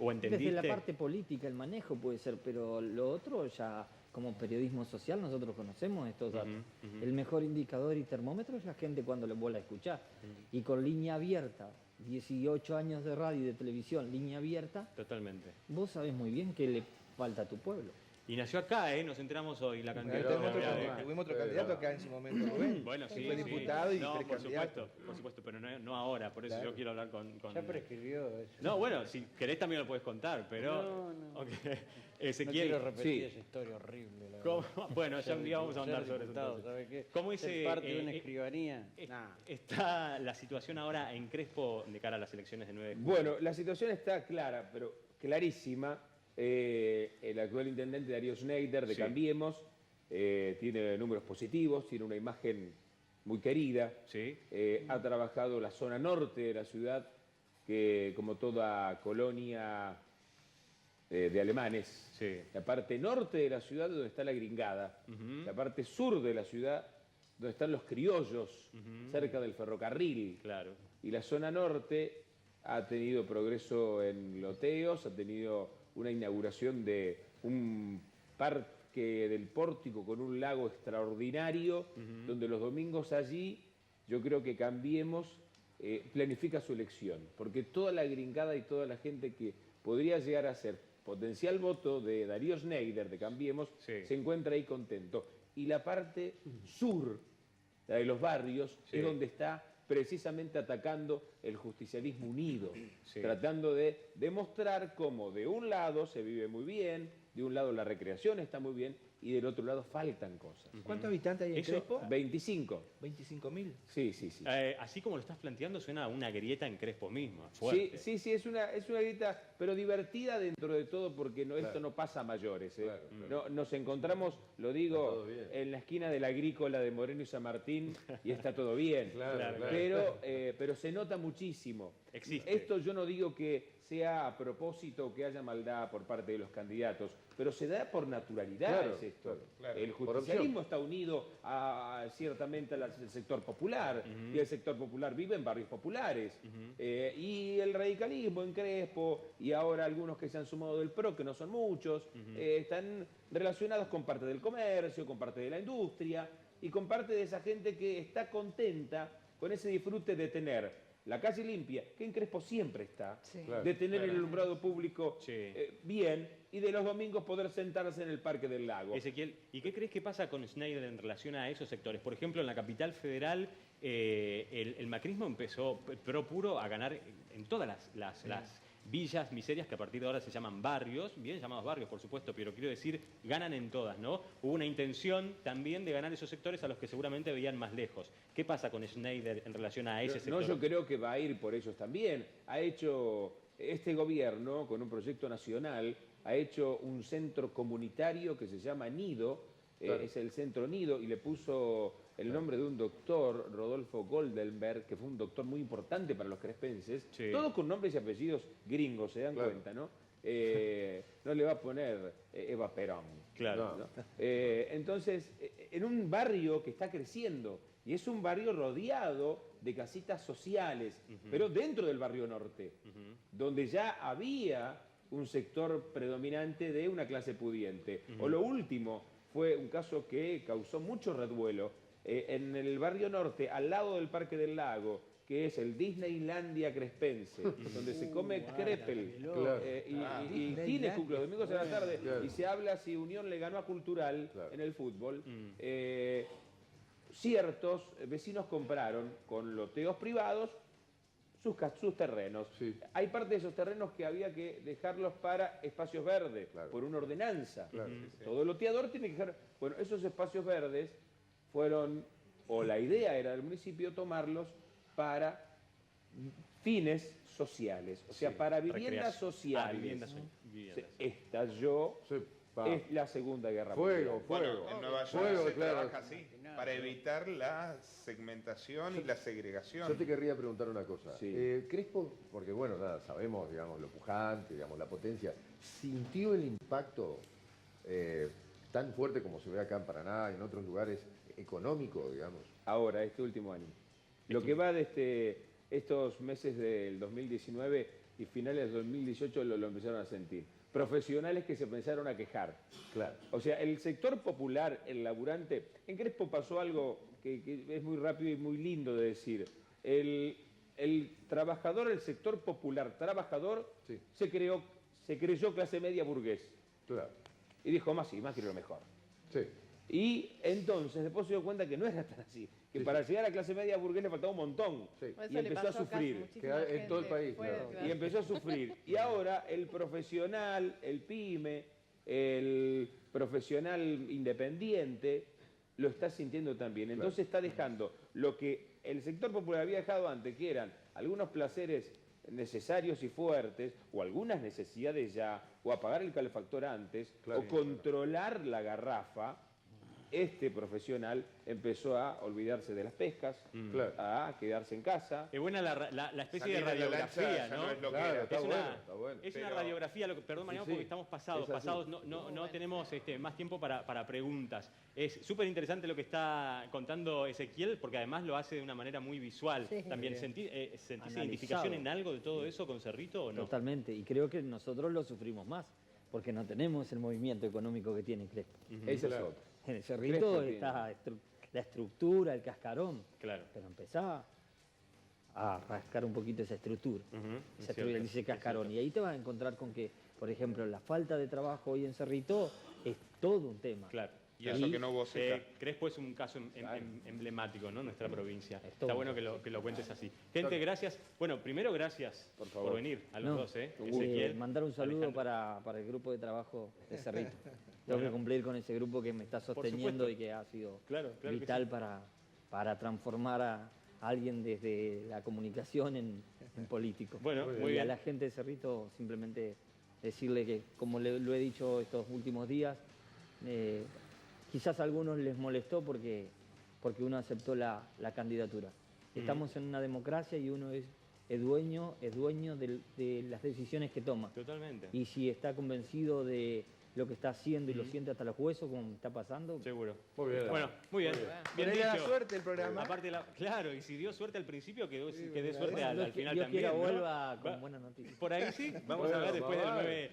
¿O entendiste? Desde la parte política, el manejo puede ser, pero lo otro ya como periodismo social nosotros conocemos estos datos. El mejor indicador y termómetro es la gente cuando le vuelve a escuchar. Y con línea abierta, 18 años de radio y de televisión, línea abierta. Totalmente. Vos sabés muy bien qué le falta a tu pueblo. Y nació acá, nos enteramos hoy, la candidata. Tuvimos otro candidato acá en su momento, Rubén. Bueno, sí. Fue diputado y precandidato. Por supuesto, pero no ahora, por eso yo quiero hablar con... Ya prescribió eso. No, bueno, si querés también lo puedes contar, pero... No. Okay. No quiero repetir esa historia horrible. Bueno, ya un día vamos a hablar sobre eso. ¿Sabe qué? ¿Cómo es parte de una escribanía? Está la situación ahora en Crespo de cara a las elecciones de 9 de julio? Bueno, la situación está clara, pero clarísima. El actual intendente Darío Schneider de Cambiemos tiene números positivos, tiene una imagen muy querida. Ha trabajado la zona norte de la ciudad, que como toda colonia de alemanes, la parte norte de la ciudad donde está la gringada, la parte sur de la ciudad donde están los criollos, cerca del ferrocarril. Y la zona norte ha tenido progreso en loteos, ha tenido una inauguración de un parque del Pórtico con un lago extraordinario, donde los domingos allí yo creo que Cambiemos planifica su elección, porque toda la gringada y toda la gente que podría llegar a ser potencial voto de Darío Schneider de Cambiemos se encuentra ahí contento. Y la parte sur, la de los barrios, es donde está precisamente atacando el justicialismo unido, tratando de demostrar cómo de un lado se vive muy bien, de un lado la recreación está muy bien y del otro lado faltan cosas. ¿Cuántos habitantes hay en Crespo? 25. ¿25.000? Sí. Así como lo estás planteando, suena a una grieta en Crespo mismo. Sí, es una grieta, pero divertida dentro de todo, porque esto no pasa a mayores. No, nos encontramos, lo digo, en la esquina de la Agrícola de Moreno y San Martín y está todo bien. Pero se nota muchísimo. Existe. Esto yo no digo que sea a propósito o que haya maldad por parte de los candidatos, pero se da por naturalidad esto. El justicialismo está unido ciertamente al sector popular, y el sector popular vive en barrios populares. Y el radicalismo en Crespo, y ahora algunos que se han sumado del PRO, que no son muchos, están relacionados con parte del comercio, con parte de la industria, y con parte de esa gente que está contenta con ese disfrute de tener la calle limpia, que en Crespo siempre está, de tener el alumbrado público bien, y de los domingos poder sentarse en el Parque del Lago. Ezequiel, ¿y qué crees que pasa con Schneider en relación a esos sectores? Por ejemplo, en la capital federal, el macrismo empezó pro puro a ganar en todas las villas miserias, que a partir de ahora se llaman barrios, bien llamados barrios por supuesto, pero quiero decir, ganan en todas, ¿no? Hubo una intención también de ganar esos sectores a los que seguramente veían más lejos. ¿Qué pasa con Schneider en relación a ese sector? No, yo creo que va a ir por ellos también. Ha hecho este gobierno, con un proyecto nacional, ha hecho un centro comunitario que se llama Nido, es el centro Nido, y le puso el nombre de un doctor, Rodolfo Goldenberg, que fue un doctor muy importante para los crespenses, todos con nombres y apellidos gringos, se dan cuenta, ¿no? No le va a poner Eva Perón. ¿No? Entonces, en un barrio que está creciendo, y es un barrio rodeado de casitas sociales, pero dentro del barrio norte, donde ya había un sector predominante de una clase pudiente. O lo último fue un caso que causó mucho revuelo en el barrio norte, al lado del Parque del Lago, que es el Disneylandia crespense, donde se come crepel y Tinejúc los domingos a la tarde, y se habla si Unión le ganó a Cultural en el fútbol. Ciertos vecinos compraron con loteos privados sus terrenos. Hay parte de esos terrenos que había que dejarlos para espacios verdes, por una ordenanza. Todo loteador tiene que dejar... Bueno, esos espacios verdes fueron, o la idea era del municipio tomarlos para fines sociales, o sea, para viviendas sociales. estalló. Es la Segunda Guerra Mundial. Bueno, en Nueva York se trabaja así, para evitar la segmentación y la segregación. Yo te querría preguntar una cosa. Crespo, porque bueno, nada, sabemos, digamos, lo pujante, digamos, la potencia. ¿Sintió el impacto tan fuerte como se ve acá en Paraná y en otros lugares económico, digamos? Ahora, este último año. Lo que va de estos meses del 2019 y finales del 2018 lo empezaron a sentir. Profesionales que se empezaron a quejar. Claro. O sea, el sector popular, el laburante, en Crespo pasó algo que es muy rápido y muy lindo de decir. El trabajador, el sector popular trabajador, se creyó clase media burgués. Claro. Y dijo, Macri es lo mejor. Sí. Y entonces después se dio cuenta que no era tan así, que para llegar a clase media burgués le faltaba un montón. Y empezó a sufrir. En todo el país. Claro. Y empezó a sufrir. Y ahora el profesional, el pyme, el profesional independiente, lo está sintiendo también. Entonces está dejando lo que el sector popular había dejado antes, que eran algunos placeres necesarios y fuertes, o algunas necesidades ya, o apagar el calefactor antes, o controlar la garrafa. Este profesional empezó a olvidarse de las pescas, a quedarse en casa. Es buena la especie de radiografía, ¿no? Es una radiografía, perdón Mariano, porque estamos pasados, no tenemos más tiempo para preguntas. Es súper interesante lo que está contando Ezequiel, porque además lo hace de una manera muy visual. También, ¿sentís identificación en algo de todo eso con Cerrito o no? Totalmente, y creo que nosotros lo sufrimos más, porque no tenemos el movimiento económico que tiene Crespo. Ese es otro. En el Cerrito está la estructura, el cascarón. Claro. Pero empezá a rascar un poquito esa estructura, ese cascarón. Y ahí te vas a encontrar con que, por ejemplo, la falta de trabajo hoy en Cerrito es todo un tema. Claro. Y eso que no hubo seca. Crespo es un caso emblemático, ¿no? En nuestra provincia. Está bueno que lo cuentes así. Gente, gracias. Bueno, primero gracias por venir a los dos, Ezequiel. Mandar un saludo para el grupo de trabajo de Cerrito. Tengo que cumplir con ese grupo que me está sosteniendo y que ha sido vital para transformar a alguien desde la comunicación en político. Bueno, muy bien. Y a la gente de Cerrito simplemente decirle que, como lo he dicho estos últimos días, quizás a algunos les molestó porque uno aceptó la candidatura. Estamos en una democracia y uno es dueño de las decisiones que toma. Totalmente. Y si está convencido de lo que está haciendo y lo siente hasta los huesos, como me está pasando. Seguro. Muy bien. Bueno, muy bien. Bien dicho. Da suerte el programa. Aparte, claro, y si dio suerte al principio, que dé suerte al final Dios también. Quiera vuelva con buenas noticias. Por ahí sí, vamos a ver después del 9.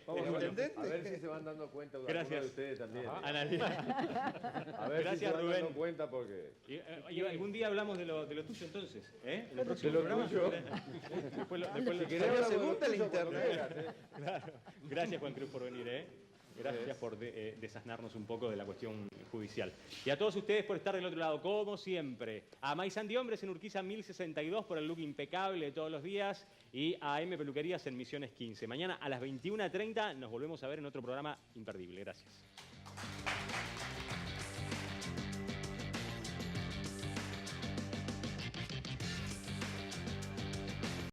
A ver si se van dando cuenta de ustedes también. A ver gracias, si se van Rubén. dando cuenta porque... Y algún día hablamos de lo tuyo entonces, ¿eh? En el próximo de lo programa. tuyo. Después si querés, se gusta el internet. Claro. Gracias, Juan Cruz, por venir, Gracias por desasnarnos un poco de la cuestión judicial. Y a todos ustedes por estar del otro lado, como siempre. A Maizandi Hombres en Urquiza 1062 por el look impecable de todos los días. Y a M Peluquerías en Misiones 15. Mañana a las 21:30 nos volvemos a ver en otro programa imperdible. Gracias.